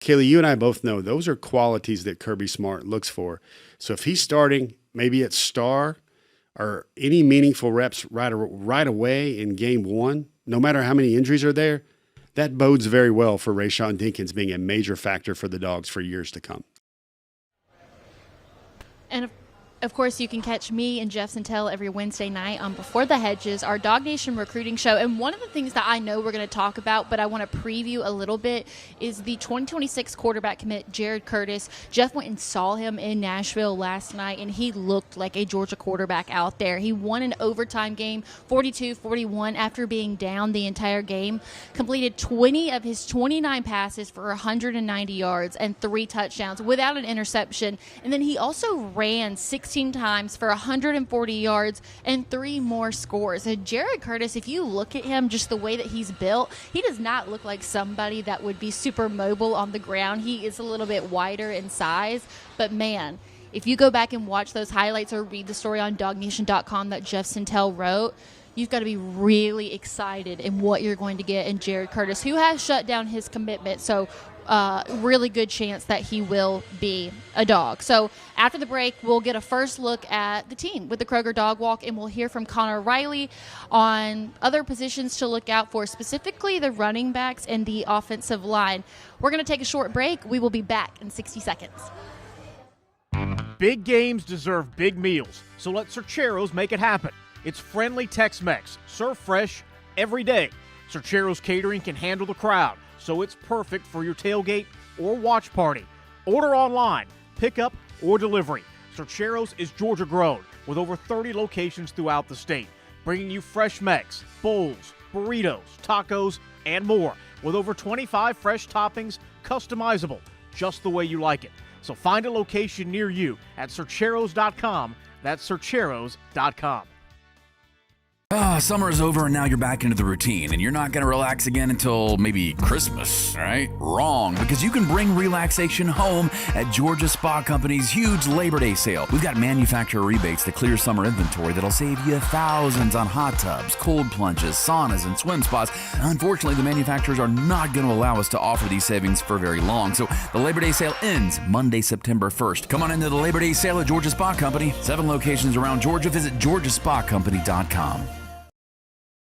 Kaylee, you and I both know those are qualities that Kirby Smart looks for. So if he's starting maybe at star or any meaningful reps right away in game one, no matter how many injuries are there, that bodes very well for Rayshon Dinkins being a major factor for the Dogs for years to come. And Of course, you can catch me and Jeff Sentell every Wednesday night on Before the Hedges, our DawgNation recruiting show. And one of the things that I know we're going to talk about, but I want to preview a little bit, is the 2026 quarterback commit, Jared Curtis. Jeff went and saw him in Nashville last night, and he looked like a Georgia quarterback out there. He won an overtime game, 42-41, after being down the entire game. Completed 20 of his 29 passes for 190 yards and 3 touchdowns without an interception. And then he also ran 16 times for 140 yards and 3 more scores. And Jared Curtis, if you look at him, just the way that he's built, he does not look like somebody that would be super mobile on the ground. He is a little bit wider in size, but man, if you go back and watch those highlights or read the story on DawgNation.com that Jeff Sentell wrote, you've got to be really excited in what you're going to get in Jared Curtis, who has shut down his commitment. So really good chance that he will be a Dawg. So after the break, we'll get a first look at the team with the Kroger Dawg Walk, and we'll hear from Connor Riley on other positions to look out for, specifically the running backs and the offensive line. We're going to take a short break. We will be back in 60 seconds. Big games deserve big meals, so let Cercheros make it happen. It's friendly Tex-Mex, served fresh every day. Cercheros Catering can handle the crowd, so it's perfect for your tailgate or watch party. Order online, pickup, or delivery. Cercheros is Georgia grown with over 30 locations throughout the state, bringing you fresh Mex, bowls, burritos, tacos, and more, with over 25 fresh toppings, customizable, just the way you like it. So find a location near you at Cercheros.com. That's Cercheros.com. Summer is over and now you're back into the routine, and you're not going to relax again until maybe Christmas, right? Wrong, because you can bring relaxation home at Georgia Spa Company's huge Labor Day sale. We've got manufacturer rebates to clear summer inventory that'll save you thousands on hot tubs, cold plunges, saunas, and swim spas. Unfortunately, the manufacturers are not going to allow us to offer these savings for very long, so the Labor Day sale ends Monday, September 1st. Come on into the Labor Day sale at Georgia Spa Company. 7 locations around Georgia. Visit GeorgiaSpaCompany.com.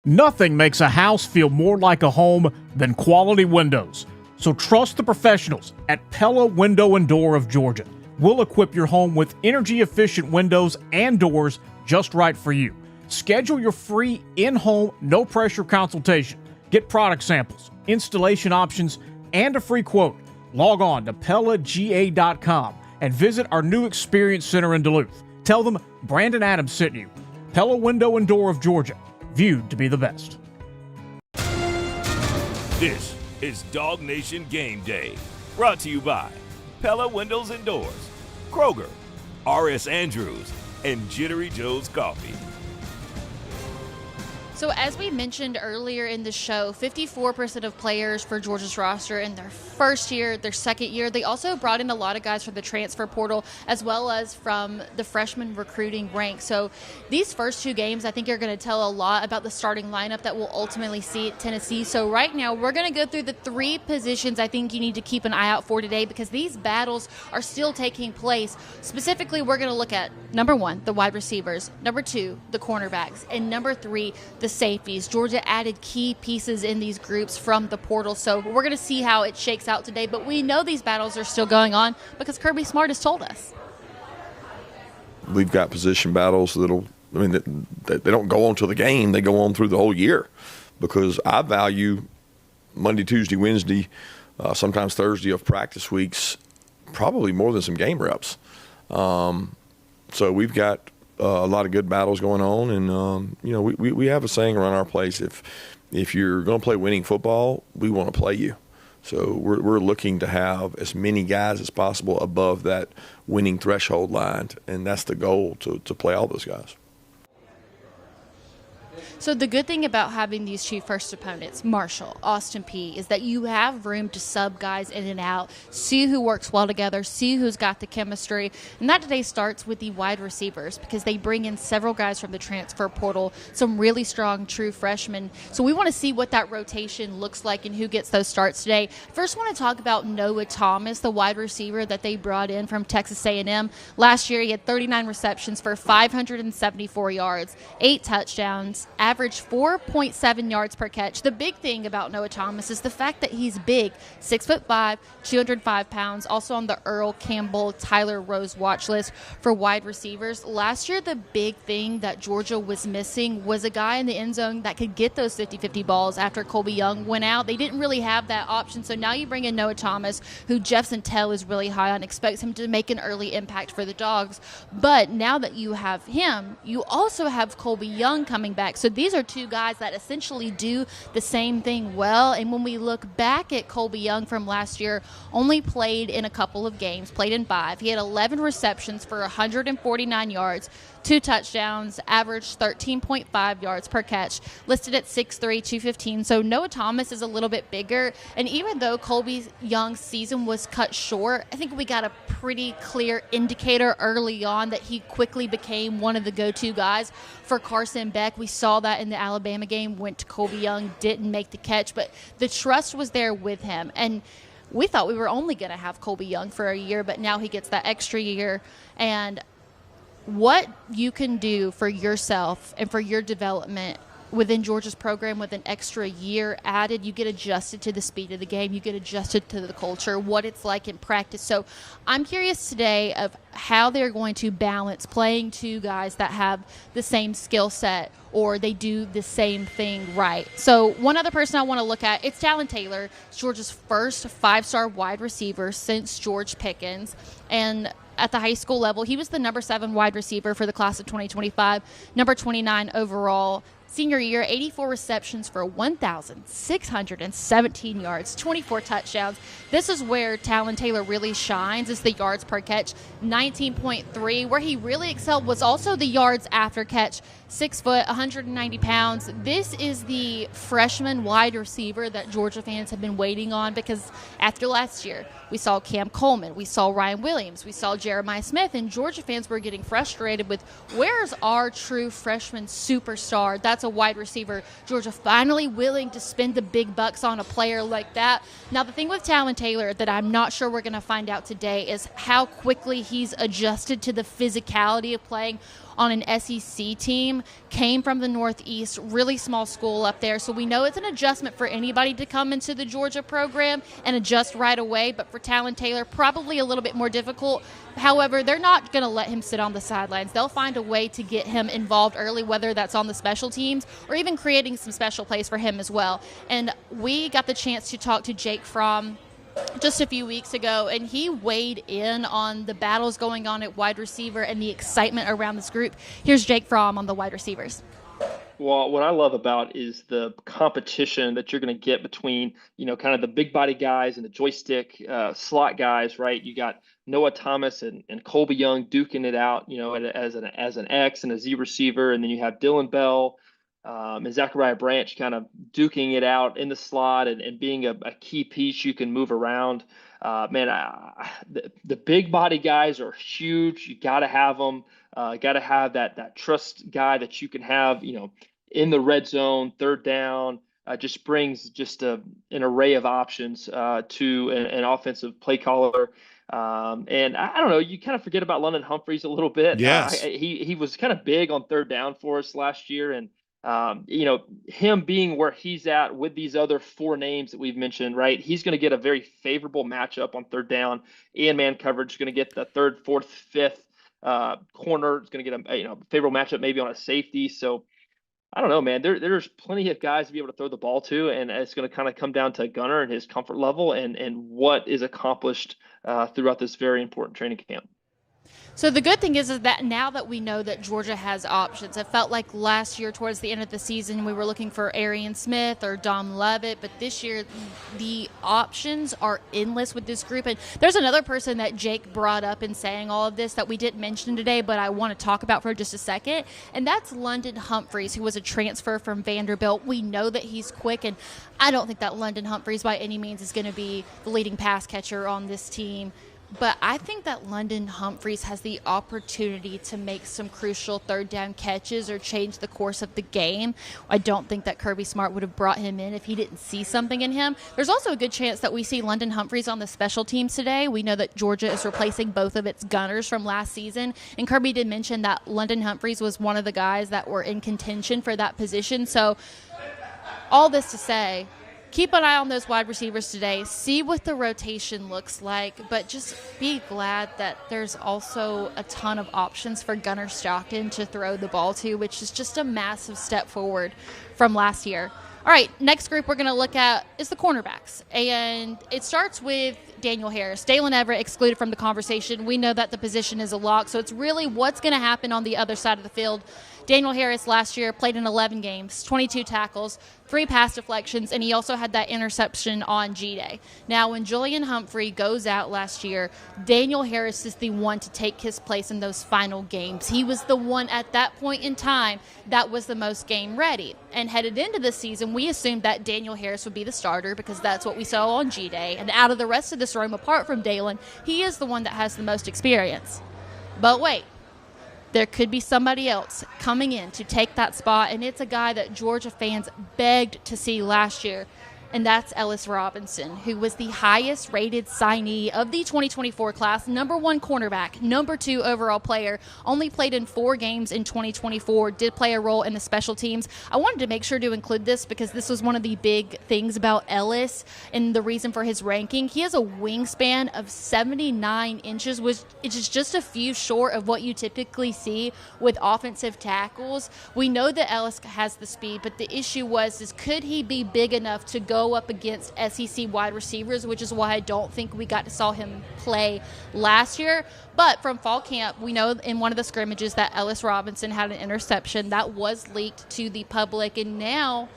Nothing makes a house feel more like a home than quality windows. So trust the professionals at Pella Window and Door of Georgia. We'll equip your home with energy-efficient windows and doors just right for you. Schedule your free in-home, no-pressure consultation. Get product samples, installation options, and a free quote. Log on to PellaGA.com and visit our new Experience Center in Duluth. Tell them Brandon Adams sent you. Pella Window and Door of Georgia. Viewed to be the best. This is DawgNation Game Day, brought to you by Pella Windows and Doors, Kroger, R.S. Andrews, and Jittery Joe's Coffee. So as we mentioned earlier in the show, 54% of players for Georgia's roster in their first year, their second year. They also brought in a lot of guys from the transfer portal as well as from the freshman recruiting ranks. So these first 2 games, I think, are going to tell a lot about the starting lineup that we'll ultimately see at Tennessee. So right now, we're going to go through the 3 positions I think you need to keep an eye out for today, because these battles are still taking place. Specifically, we're going to look at, number 1, the wide receivers, number 2, the cornerbacks, and number 3, the safeties. Georgia added key pieces in these groups from the portal, so we're going to see how it shakes out today, but we know these battles are still going on because Kirby Smart has told us. We've got position battles that'll, I mean, they don't go on to the game, they go on through the whole year, because I value Monday, Tuesday, Wednesday, sometimes Thursday of practice weeks probably more than some game reps. So we've got a lot of good battles going on, and we have a saying around our place: if you're going to play winning football, we want to play you. So we're looking to have as many guys as possible above that winning threshold line, and that's the goal, to play all those guys. So the good thing about having these 2 first opponents, Marshall, Austin Peay, is that you have room to sub guys in and out, see who works well together, see who's got the chemistry. And that today starts with the wide receivers, because they bring in several guys from the transfer portal, some really strong true freshmen. So we want to see what that rotation looks like and who gets those starts today. First, I want to talk about Noah Thomas, the wide receiver that they brought in from Texas A&M. Last year, he had 39 receptions for 574 yards, 8 touchdowns, averaged 4.7 yards per catch. The big thing about Noah Thomas is the fact that he's big, 6'5", 205 pounds, also on the Earl Campbell, Tyler Rose watch list for wide receivers. Last year, the big thing that Georgia was missing was a guy in the end zone that could get those 50-50 balls after Colby Young went out. They didn't really have that option, so now you bring in Noah Thomas, who Jeff Sentell is really high on, expects him to make an early impact for the Dogs. But now that you have him, you also have Colby Young coming back. So these are two guys that essentially do the same thing well. And when we look back at Colby Young from last year, only played in a couple of games, played in 5. He had 11 receptions for 149 yards, 2 touchdowns, averaged 13.5 yards per catch, listed at 6'3", 215. So Noah Thomas is a little bit bigger. And even though Colby Young's season was cut short, I think we got a pretty clear indicator early on that he quickly became one of the go-to guys for Carson Beck. We saw that in the Alabama game, went to Colby Young, didn't make the catch, but the trust was there with him. And we thought we were only going to have Colby Young for a year, but now he gets that extra year. And what you can do for yourself and for your development within Georgia's program with an extra year added, you get adjusted to the speed of the game, you get adjusted to the culture, what it's like in practice. So I'm curious today of how they're going to balance playing two guys that have the same skill set or they do the same thing right. So one other person I want to look at, it's Talon Taylor, Georgia's first 5-star wide receiver since George Pickens. And at the high school level, he was the number 7 wide receiver for the class of 2025, number 29 overall. Senior year, 84 receptions for 1,617 yards, 24 touchdowns. This is where Talon Taylor really shines, is the yards per catch, 19.3. Where he really excelled was also the yards after catch, 6 foot, 190 pounds. This is the freshman wide receiver that Georgia fans have been waiting on, because after last year, we saw Cam Coleman, we saw Ryan Williams, we saw Jeremiah Smith, and Georgia fans were getting frustrated with, where's our true freshman superstar? That's a wide receiver. Georgia finally willing to spend the big bucks on a player like that. Now, the thing with Talon Taylor that I'm not sure we're going to find out today is how quickly he's adjusted to the physicality of playing on an SEC team. Came from the Northeast, really small school up there, so we know it's an adjustment for anybody to come into the Georgia program and adjust right away, but for Talon Taylor, probably a little bit more difficult. However, they're not going to let him sit on the sidelines. They'll find a way to get him involved early, whether that's on the special teams or even creating some special plays for him as well. And we got the chance to talk to Jake Fromm just a few weeks ago, and he weighed in on the battles going on at wide receiver and the excitement around this group. Here's Jake Fromm on the wide receivers. Well, what I love about is the competition that you're going to get between, kind of the big body guys and the joystick slot guys, right? You got Noah Thomas and Colby Young duking it out, as an X and a Z receiver, and then you have Dylan Bell and Zachariah Branch kind of duking it out in the slot and being a key piece you can move around. The big body guys are huge. You got to have them. Got to have that trust guy that you can have, in the red zone, third down. Just brings an array of options to an offensive play caller. And I don't know, you kind of forget about London Humphreys a little bit. Yes. He was kind of big on third down for us last year. And, him being where he's at with these other 4 names that we've mentioned, right? He's going to get a very favorable matchup on third down and man coverage. Going to get the 3rd, 4th, 5th corner. It's going to get a favorable matchup maybe on a safety. So I don't know, man. There's plenty of guys to be able to throw the ball to, and it's going to kind of come down to Gunner and his comfort level and what is accomplished throughout this very important training camp. So the good thing is that now that we know that Georgia has options, it felt like last year towards the end of the season we were looking for Arian Smith or Dom Levitt, but this year the options are endless with this group. And there's another person that Jake brought up in saying all of this that we didn't mention today, but I want to talk about for just a second, and that's London Humphreys, who was a transfer from Vanderbilt. We know that he's quick, and I don't think that London Humphreys by any means is going to be the leading pass catcher on this team. but I think that London Humphreys has the opportunity to make some crucial third down catches or change the course of the game. I don't think that Kirby Smart would have brought him in if he didn't see something in him. There's also a good chance that we see London Humphreys on the special teams today. We know that Georgia is replacing both of its gunners from last season, and Kirby did mention that London Humphreys was one of the guys that were in contention for that position. So all this to say, keep an eye on those wide receivers today. See what the rotation looks like, but just be glad that there's also a ton of options for Gunner Stockton to throw the ball to, which is just a massive step forward from last year. All right, next group we're going to look at is the cornerbacks, and it starts with Daniel Harris. Daylen Everett excluded from the conversation. We know that the position is a lock, so it's really what's going to happen on the other side of the field. Daniel Harris last year played in 11 games, 22 tackles, 3 pass deflections, and he also had that interception on G-Day. Now, when Julian Humphrey goes out last year, Daniel Harris is the one to take his place in those final games. He was the one at that point in time that was the most game ready. And headed into the season, we assumed that Daniel Harris would be the starter because that's what we saw on G-Day. And out of the rest of this room, apart from Daylen, he is the one that has the most experience. But wait. There could be somebody else coming in to take that spot, and it's a guy that Georgia fans begged to see last year, and that's Ellis Robinson, who was the highest-rated signee of the 2024 class, number 1 cornerback, number 2 overall player, only played in 4 games in 2024, did play a role in the special teams. I wanted to make sure to include this because this was one of the big things about Ellis and the reason for his ranking. He has a wingspan of 79 inches, which is just a few short of what you typically see with offensive tackles. We know that Ellis has the speed, but the issue is could he be big enough to go up against SEC wide receivers, which is why I don't think we got to saw him play last year. But from fall camp, we know in one of the scrimmages that Ellis Robinson had an interception that was leaked to the public, and now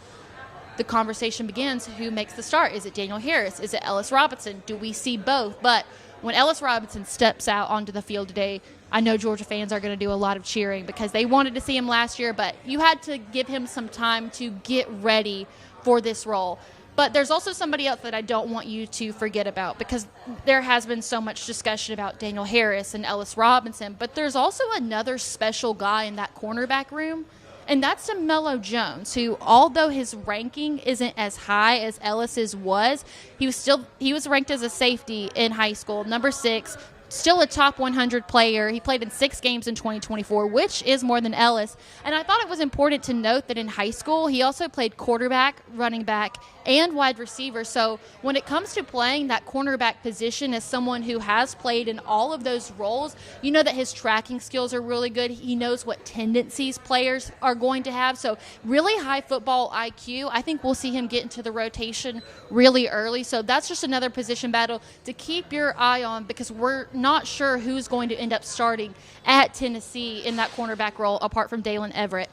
the conversation begins. Who makes the start? Is it Daniel Harris? Is it Ellis Robinson? Do we see both? But when Ellis Robinson steps out onto the field today, I know Georgia fans are going to do a lot of cheering because they wanted to see him last year, but you had to give him some time to get ready for this role. But there's also somebody else that I don't want you to forget about because there has been so much discussion about Daniel Harris and Ellis Robinson, but there's also another special guy in that cornerback room, and that's DeMello Jones, who, although his ranking isn't as high as Ellis's was, he was ranked as a safety in high school, number 6, still a top 100 player. He played in 6 games in 2024, which is more than Ellis. And I thought it was important to note that in high school, he also played quarterback, running back, and wide receiver. So when it comes to playing that cornerback position as someone who has played in all of those roles, you know that his tracking skills are really good. He knows what tendencies players are going to have. So really high football IQ. I think we'll see him get into the rotation really early. So that's just another position battle to keep your eye on because we're not sure who's going to end up starting at Tennessee in that cornerback role apart from Daylen Everett.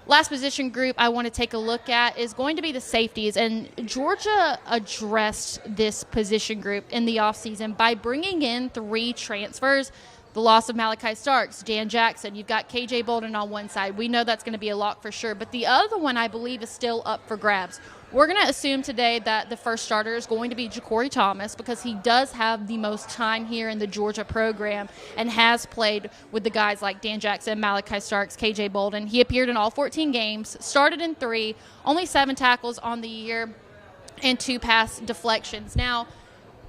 Last position group I want to take a look at is going to be the safeties, and Georgia addressed this position group in the offseason by bringing in 3 transfers. The loss of Malachi Starks, Dan Jackson. You've got KJ Bolden on one side. We know that's going to be a lock for sure, but the other one I believe is still up for grabs. We're going to assume today that the first starter is going to be Ja'Cory Thomas because he does have the most time here in the Georgia program and has played with the guys like Dan Jackson, Malachi Starks, KJ Bolden. He appeared in all 14 games, started in 3, only 7 tackles on the year, and 2 pass deflections. Now,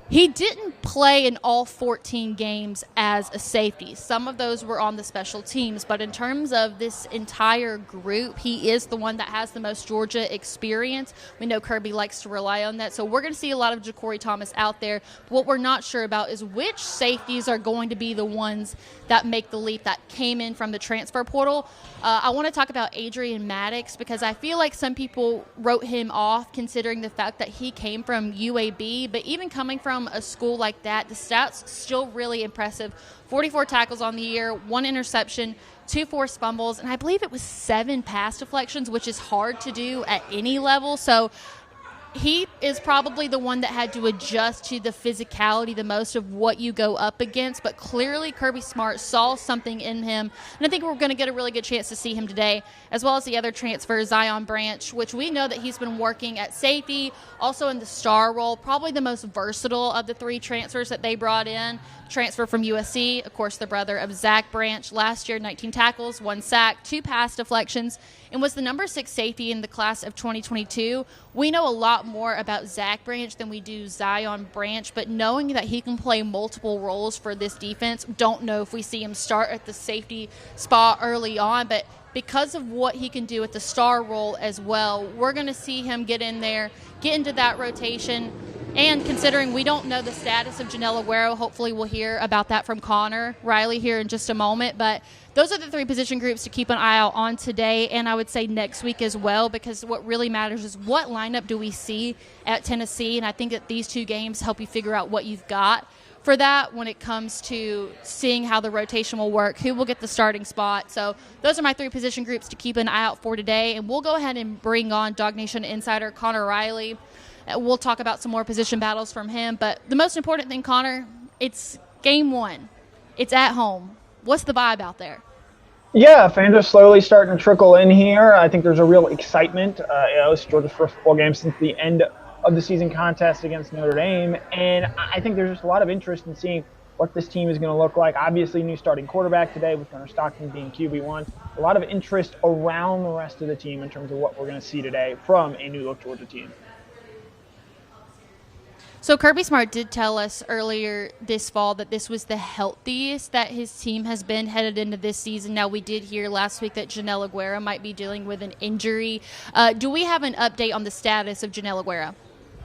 he didn't play in all 14 games as a safety. Some of those were on the special teams, but in terms of this entire group, he is the one that has the most Georgia experience. We know Kirby likes to rely on that, so we're going to see a lot of Ja'Cory Thomas out there. What we're not sure about is which safeties are going to be the ones that make the leap that came in from the transfer portal. I want to talk about Adrian Maddox because I feel like some people wrote him off considering the fact that he came from UAB, but even coming from a school like that, the stats still really impressive. 44 tackles on the year, 1 interception, 2 forced fumbles, and I believe it was 7 pass deflections, which is hard to do at any level. So he is probably the one that had to adjust to the physicality the most of what you go up against, but clearly Kirby Smart saw something in him, and I think we're going to get a really good chance to see him today, as well as the other transfer, Zion Branch, which we know that he's been working at safety, also in the star role, probably the most versatile of the three transfers that they brought in. Transfer from USC, of course, the brother of Zach Branch, last year 19 tackles, 1 sack, 2 pass deflections, and was the number 6 safety in the class of 2022. We know a lot more about Zach Branch than we do Zion Branch, but knowing that he can play multiple roles for this defense, don't know if we see him start at the safety spot early on, but because of what he can do at the star role as well, we're going to see him get in there, get into that rotation. And considering we don't know the status of Joenel Aguero, hopefully we'll hear about that from Connor Riley here in just a moment. But those are the 3 position groups to keep an eye out on today, and I would say next week as well, because what really matters is what lineup do we see at Tennessee, and I think that these 2 games help you figure out what you've got for that when it comes to seeing how the rotation will work, who will get the starting spot. So those are my 3 position groups to keep an eye out for today, and we'll go ahead and bring on DawgNation insider Connor Riley. We'll talk about some more position battles from him. But the most important thing, Connor, it's game 1. It's at home. What's the vibe out there? Yeah, fans are slowly starting to trickle in here. I think there's a real excitement. It's Georgia's first football game since the end of the season contest against Notre Dame. And I think there's just a lot of interest in seeing what this team is going to look like. Obviously, new starting quarterback today with Gunner Stockton being QB1. A lot of interest around the rest of the team in terms of what we're going to see today from a new-look Georgia team. So Kirby Smart did tell us earlier this fall that this was the healthiest that his team has been headed into this season. Now, we did hear last week that Joenel Aguero might be dealing with an injury. Do we have an update on the status of Joenel Aguero?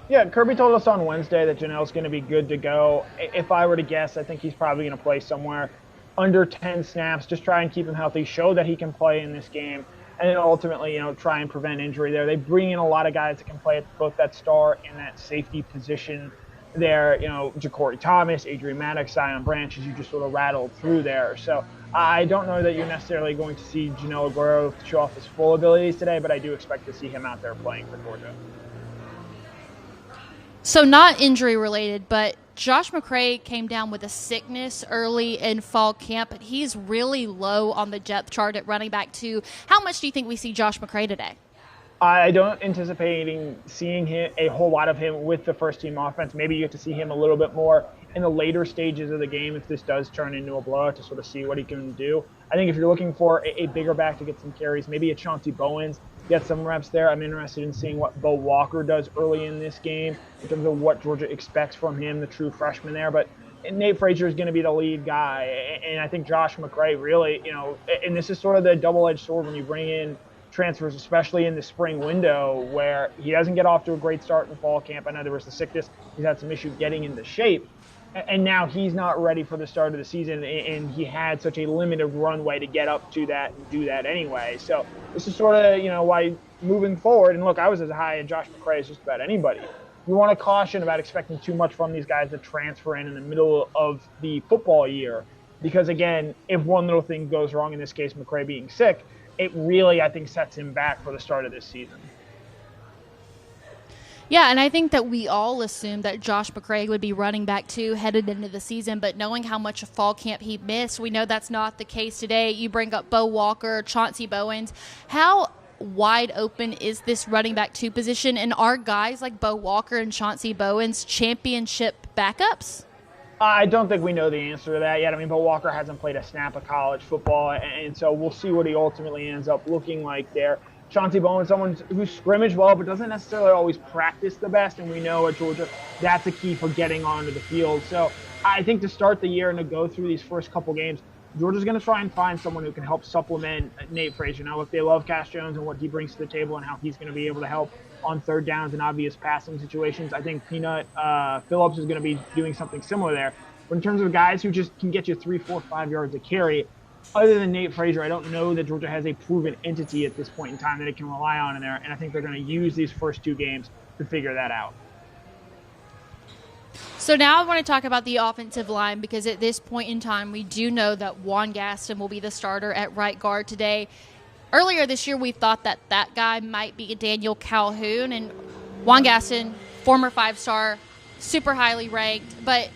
Yeah, Kirby told us on Wednesday that Joenel's going to be good to go. If I were to guess, I think he's probably going to play somewhere under 10 snaps, just try and keep him healthy, show that he can play in this game, and then ultimately, try and prevent injury there. They bring in a lot of guys that can play at both that star and that safety position there. Ja'Cory Thomas, Adrian Maddox, Zion Branch, as you just sort of rattled through there. So I don't know that you're necessarily going to see Joenel Aguero show off his full abilities today, but I do expect to see him out there playing for Georgia. So not injury related, but Josh McCray came down with a sickness early in fall camp, but he's really low on the depth chart at running back 2. How much do you think we see Josh McCray today? I don't anticipate seeing a whole lot of him with the first-team offense. Maybe you get to see him a little bit more in the later stages of the game if this does turn into a blowout to sort of see what he can do. I think if you're looking for a bigger back to get some carries, maybe a Chauncey Bowens, get some reps there. I'm interested in seeing what Bo Walker does early in this game in terms of what Georgia expects from him, the true freshman there. But Nate Frazier is going to be the lead guy. And I think Josh McCray really, and this is sort of the double-edged sword when you bring in transfers, especially in the spring window where he doesn't get off to a great start in fall camp. I know there was the sickness. He's had some issue getting into shape. And now he's not ready for the start of the season, and he had such a limited runway to get up to that and do that anyway. So this is sort of, why moving forward, and look, I was as high as Josh McCray as just about anybody. You want to caution about expecting too much from these guys that transfer in the middle of the football year, because again, if one little thing goes wrong, in this case McCray being sick, it really, I think, sets him back for the start of this season. Yeah, and I think that we all assumed that Josh McCray would be running back 2 headed into the season, but knowing how much of fall camp he missed, we know that's not the case today. You bring up Bo Walker, Chauncey Bowens. How wide open is this running back 2 position, and are guys like Bo Walker and Chauncey Bowens championship backups? I don't think we know the answer to that yet. I mean, Bo Walker hasn't played a snap of college football, and so we'll see what he ultimately ends up looking like there. Chauncey Bowens, someone who's scrimmaged well but doesn't necessarily always practice the best, and we know at Georgia that's a key for getting onto the field. So I think to start the year and to go through these first couple games, Georgia's going to try and find someone who can help supplement Nate Frazier. Now, if they love Cash Jones and what he brings to the table and how he's going to be able to help on third downs and obvious passing situations, I think Peanut Phillips is going to be doing something similar there. But in terms of guys who just can get you 3, 4, 5 yards a carry, other than Nate Frazier, I don't know that Georgia has a proven entity at this point in time that it can rely on in there, and I think they're going to use these first 2 games to figure that out. So now I want to talk about the offensive line, because at this point in time, we do know that Juan Gaston will be the starter at right guard today. Earlier this year, we thought that guy might be Daniel Calhoun, and Juan Gaston, former 5-star, super highly ranked, but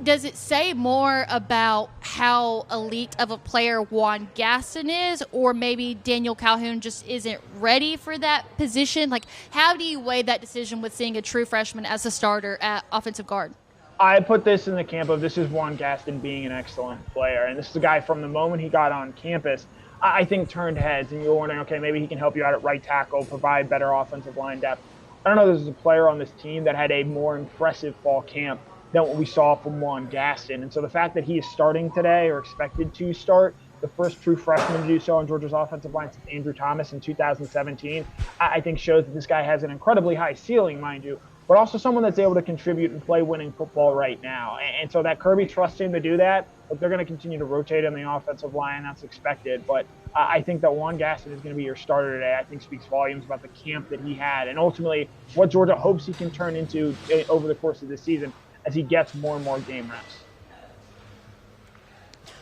does it say more about how elite of a player Juan Gaston is, or maybe Daniel Calhoun just isn't ready for that position? Like, how do you weigh that decision with seeing a true freshman as a starter at offensive guard? I put this in the camp of this is Juan Gaston being an excellent player. And this is a guy from the moment he got on campus, I think turned heads. And you're wondering, okay, maybe he can help you out at right tackle, provide better offensive line depth. I don't know if there's a player on this team that had a more impressive fall camp than what we saw from Juan Gaston. And so the fact that he is starting today, or expected to start, the first true freshman to do so on Georgia's offensive line since Andrew Thomas in 2017, I think shows that this guy has an incredibly high ceiling, mind you, but also someone that's able to contribute and play winning football right now. And so that Kirby trusts him to do that, but they're going to continue to rotate on the offensive line. That's expected. But I think that Juan Gaston is going to be your starter today. I think speaks volumes about the camp that he had and ultimately what Georgia hopes he can turn into over the course of this season as he gets more and more game reps.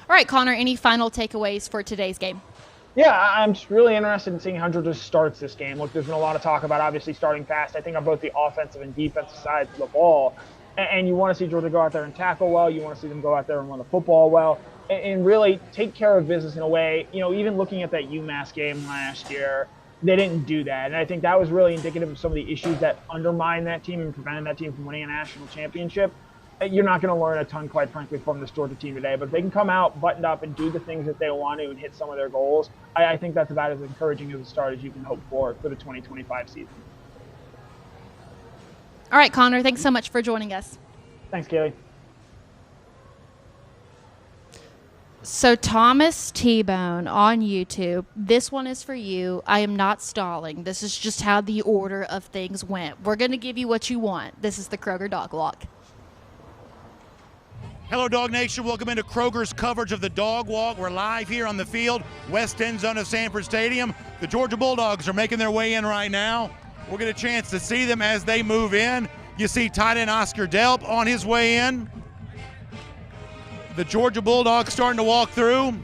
All right, Connor, any final takeaways for today's game? Yeah, I'm just really interested in seeing how Georgia starts this game. Look, there's been a lot of talk about obviously starting fast, I think, on both the offensive and defensive sides of the ball. And you want to see Georgia go out there and tackle well. You want to see them go out there and run the football well and really take care of business in a way. You know, even looking at that UMass game last year, they didn't do that. And I think that was really indicative of some of the issues that undermined that team and prevented that team from winning a national championship. You're not going to learn a ton, quite frankly, from this Georgia team today. But if they can come out, buttoned up, and do the things that they want to and hit some of their goals, I think that's about as encouraging of a start as you can hope for the 2025 season. All right, Connor, thanks so much for joining us. Thanks, Kaylee. So Thomas T-Bone on YouTube, this one is for you. I am not stalling. This is just how the order of things went. We're going to give you what you want. This is the Kroger Dawg Walk. Hello, Dawg Nation. Welcome into Kroger's coverage of the Dawg Walk. We're live here on the field, west end zone of Sanford Stadium. The Georgia Bulldogs are making their way in right now. We'll get a chance to see them as they move in. You see tight end Oscar Delp on his way in. The Georgia Bulldogs starting to walk through.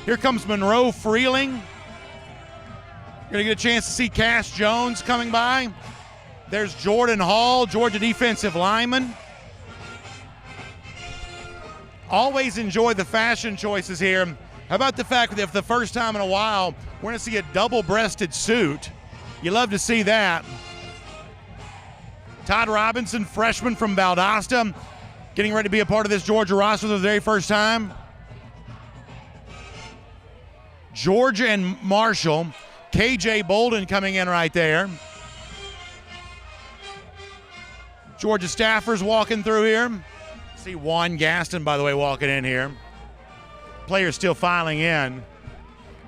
Here comes Monroe Freeling. You're going to get a chance to see Cash Jones coming by. There's Jordan Hall, Georgia defensive lineman. Always enjoy the fashion choices here. How about the fact that for the first time in a while, we're going to see a double-breasted suit. You love to see that. Todd Robinson, freshman from Valdosta, getting ready to be a part of this Georgia roster for the very first time. Georgia and Marshall. KJ Bolden coming in right there. Georgia staffers walking through here. See Juan Gaston, by the way, walking in here. Players still filing in.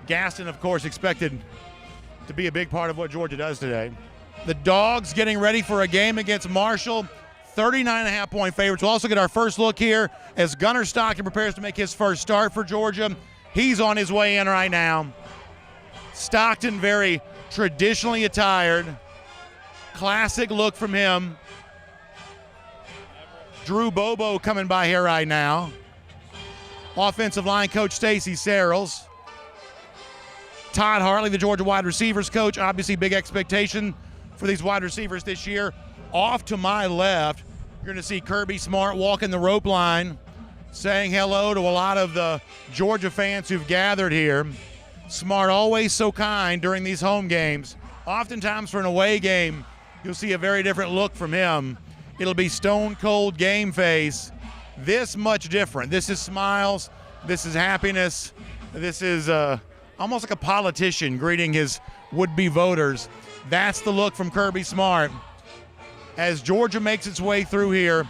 Gaston, of course, expected to be a big part of what Georgia does today. The Dogs getting ready for a game against Marshall. 39.5-point favorites. We'll also get our first look here as Gunner Stockton prepares to make his first start for Georgia. He's on his way in right now. Stockton very traditionally attired. Classic look from him. Drew Bobo coming by here right now. Offensive line coach Stacy Searles. Todd Hartley, the Georgia wide receivers coach. Obviously big expectation for these wide receivers this year. Off to my left, you're going to see Kirby Smart walking the rope line, saying hello to a lot of the Georgia fans who've gathered here. Smart always so kind during these home games. Oftentimes for an away game, you'll see a very different look from him. It'll be stone cold game face. This much different. This is smiles. This is happiness. This is almost like a politician greeting his would-be voters. That's the look from Kirby Smart. As Georgia makes its way through here,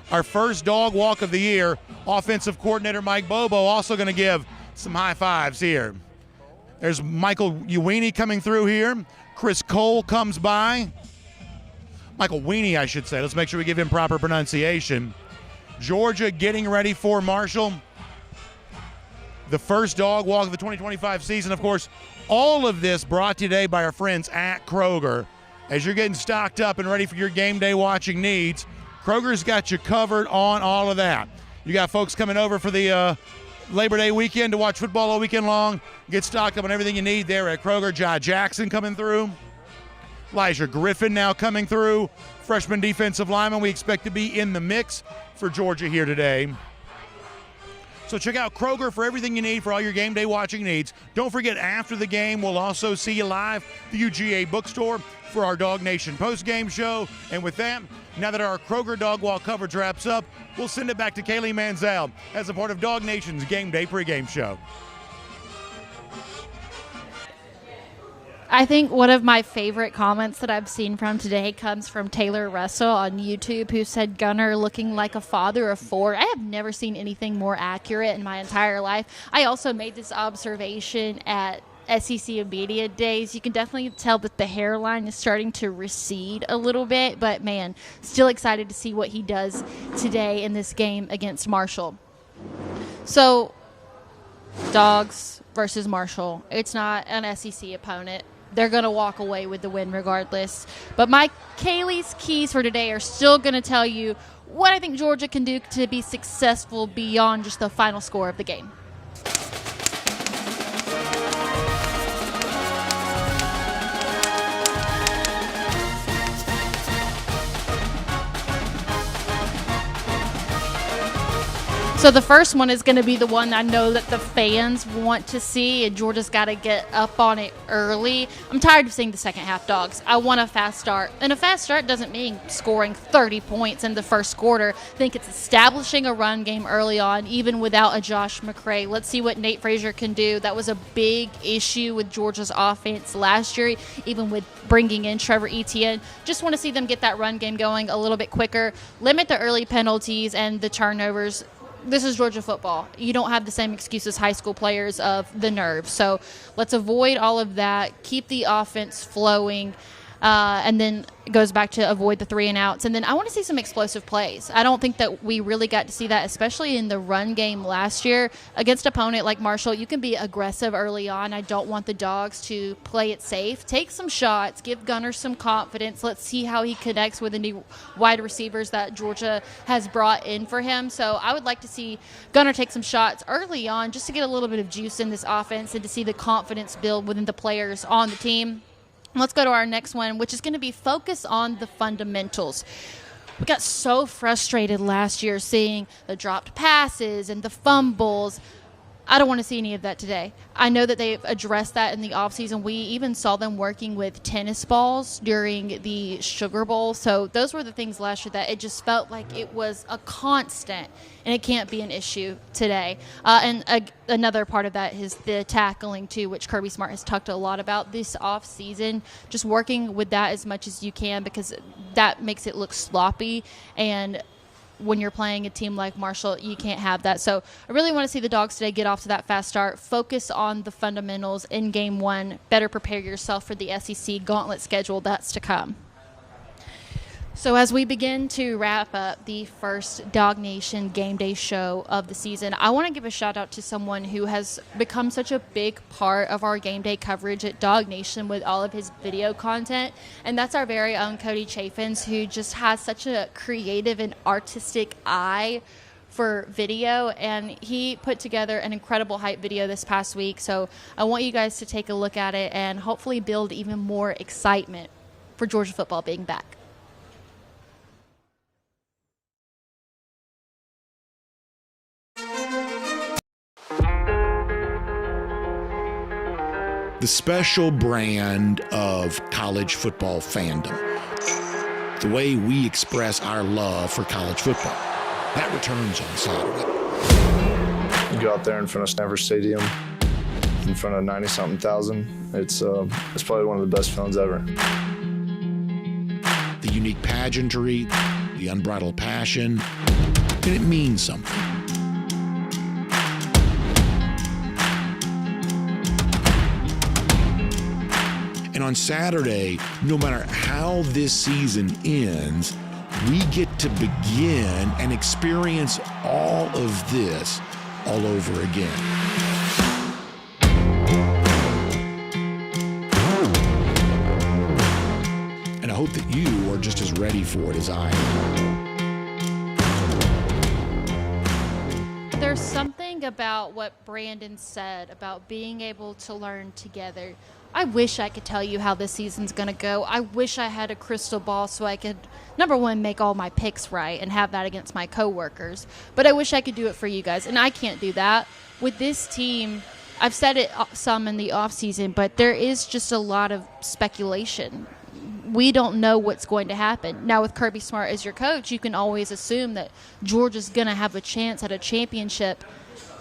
our first Dawg Walk of the year, offensive coordinator Mike Bobo also going to give some high fives here. There's Michael Uwini coming through here. Chris Cole comes by. Michael Weenie, I should say. Let's make sure we give him proper pronunciation. Georgia getting ready for Marshall. The first Dawg Walk of the 2025 season, of course. All of this brought today by our friends at Kroger. As you're getting stocked up and ready for your game day watching needs, Kroger's got you covered on all of that. You got folks coming over for the Labor Day weekend to watch football all weekend long. Get stocked up on everything you need there at Kroger. Jai Jackson coming through. Elijah Griffin now coming through, freshman defensive lineman. We expect to be in the mix for Georgia here today. So check out Kroger for everything you need for all your game day watching needs. Don't forget, after the game, we'll also see you live at the UGA bookstore for our Dawg Nation post-game show. And with that, now that our Kroger Dawg Walk coverage wraps up, we'll send it back to Kaylee Mansell as a part of Dawg Nation's Game Day pregame show. I think one of my favorite comments that I've seen from today comes from Taylor Russell on YouTube, who said Gunner looking like a father of four. I have never seen anything more accurate in my entire life. I also made this observation at SEC Media Days. You can definitely tell that the hairline is starting to recede a little bit, but man, still excited to see what he does today in this game against Marshall. So, Dawgs versus Marshall. It's not an SEC opponent. They're going to walk away with the win regardless. But my Kaylee's keys for today are still going to tell you what I think Georgia can do to be successful beyond just the final score of the game. So the first one is going to be the one I know that the fans want to see, and Georgia's got to get up on it early. I'm tired of seeing the second half, Dogs. I want a fast start. And a fast start doesn't mean scoring 30 points in the first quarter. I think it's establishing a run game early on, even without a Josh McCray. Let's see what Nate Frazier can do. That was a big issue with Georgia's offense last year, even with bringing in Trevor Etienne. Just want to see them get that run game going a little bit quicker, limit the early penalties and the turnovers. This is Georgia football. You don't have the same excuse as high school players of the nerve. So let's avoid all of that, keep the offense flowing, and then it goes back to avoid the 3 and outs. And then I want to see some explosive plays. I don't think that we really got to see that, especially in the run game last year. Against an opponent like Marshall, you can be aggressive early on. I don't want the Dogs to play it safe. Take some shots. Give Gunner some confidence. Let's see how he connects with the new wide receivers that Georgia has brought in for him. So I would like to see Gunner take some shots early on just to get a little bit of juice in this offense and to see the confidence build within the players on the team. Let's go to our next one, which is going to be focus on the fundamentals. We got so frustrated last year seeing the dropped passes and the fumbles. I don't want to see any of that today. I know that they've addressed that in the offseason. We even saw them working with tennis balls during the Sugar Bowl. So those were the things last year that it just felt like it was a constant, and it can't be an issue today. Another part of that is the tackling, too, which Kirby Smart has talked a lot about this offseason. Just working with that as much as you can, because that makes it look sloppy, and when you're playing a team like Marshall, you can't have that. So I really want to see the Dogs today get off to that fast start, focus on the fundamentals in game one, better prepare yourself for the SEC gauntlet schedule that's to come. So as we begin to wrap up the first Dawg Nation Game Day show of the season, I want to give a shout out to someone who has become such a big part of our game day coverage at Dawg Nation with all of his video content, and that's our very own Cody Chaffins, who just has such a creative and artistic eye for video, and he put together an incredible hype video this past week. So I want you guys to take a look at it and hopefully build even more excitement for Georgia football being back. The special brand of college football fandom. The way we express our love for college football. That returns on Saturday. You go out there in front of Stanford Stadium, in front of 90-something thousand. It's probably one of the best feelings ever. The unique pageantry, the unbridled passion, and it means something. And on Saturday, no matter how this season ends, we get to begin and experience all of this all over again. And I hope that you are just as ready for it as I am. There's something about what Brandon said about being able to learn together. I wish I could tell you how this season's going to go. I wish I had a crystal ball so I could, number one, make all my picks right and have that against my coworkers. But I wish I could do it for you guys, and I can't do that. With this team, I've said it some in the offseason, but there is just a lot of speculation. We don't know what's going to happen. Now, with Kirby Smart as your coach, you can always assume that Georgia's going to have a chance at a championship.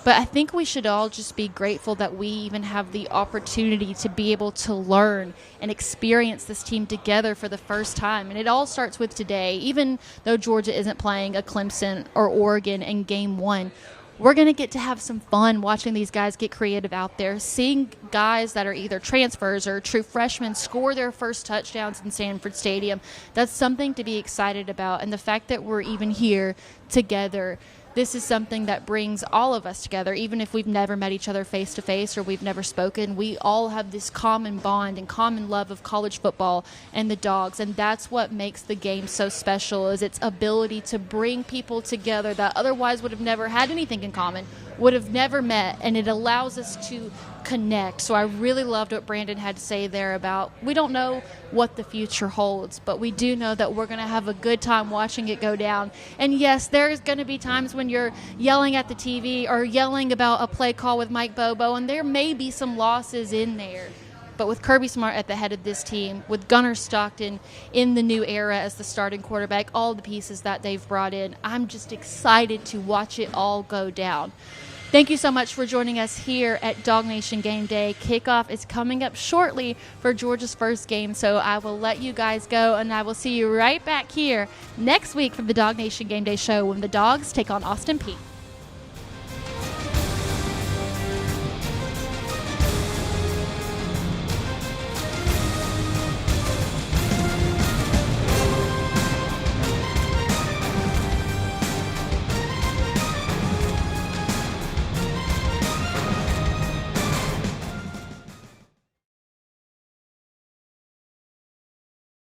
But I think we should all just be grateful that we even have the opportunity to be able to learn and experience this team together for the first time. And it all starts with today. Even though Georgia isn't playing a Clemson or Oregon in game 1, we're going to get to have some fun watching these guys get creative out there, seeing guys that are either transfers or true freshmen score their first touchdowns in Sanford Stadium. That's something to be excited about. And the fact that we're even here together, this is something that brings all of us together, even if we've never met each other face to face or we've never spoken. We all have this common bond and common love of college football and the Dogs, and that's what makes the game so special, is its ability to bring people together that otherwise would have never had anything in common, would have never met, and it allows us to connect. So I really loved what Brandon had to say there about we don't know what the future holds, but we do know that we're going to have a good time watching it go down. And yes, there's going to be times when you're yelling at the TV or yelling about a play call with Mike Bobo, and there may be some losses in there. But with Kirby Smart at the head of this team, with Gunner Stockton in the new era as the starting quarterback, all the pieces that they've brought in, I'm just excited to watch it all go down. Thank you so much for joining us here at DawgNation Game Day. Kickoff is coming up shortly for Georgia's first game, so I will let you guys go, and I will see you right back here next week for the DawgNation Game Day show when the Dogs take on Austin Peay.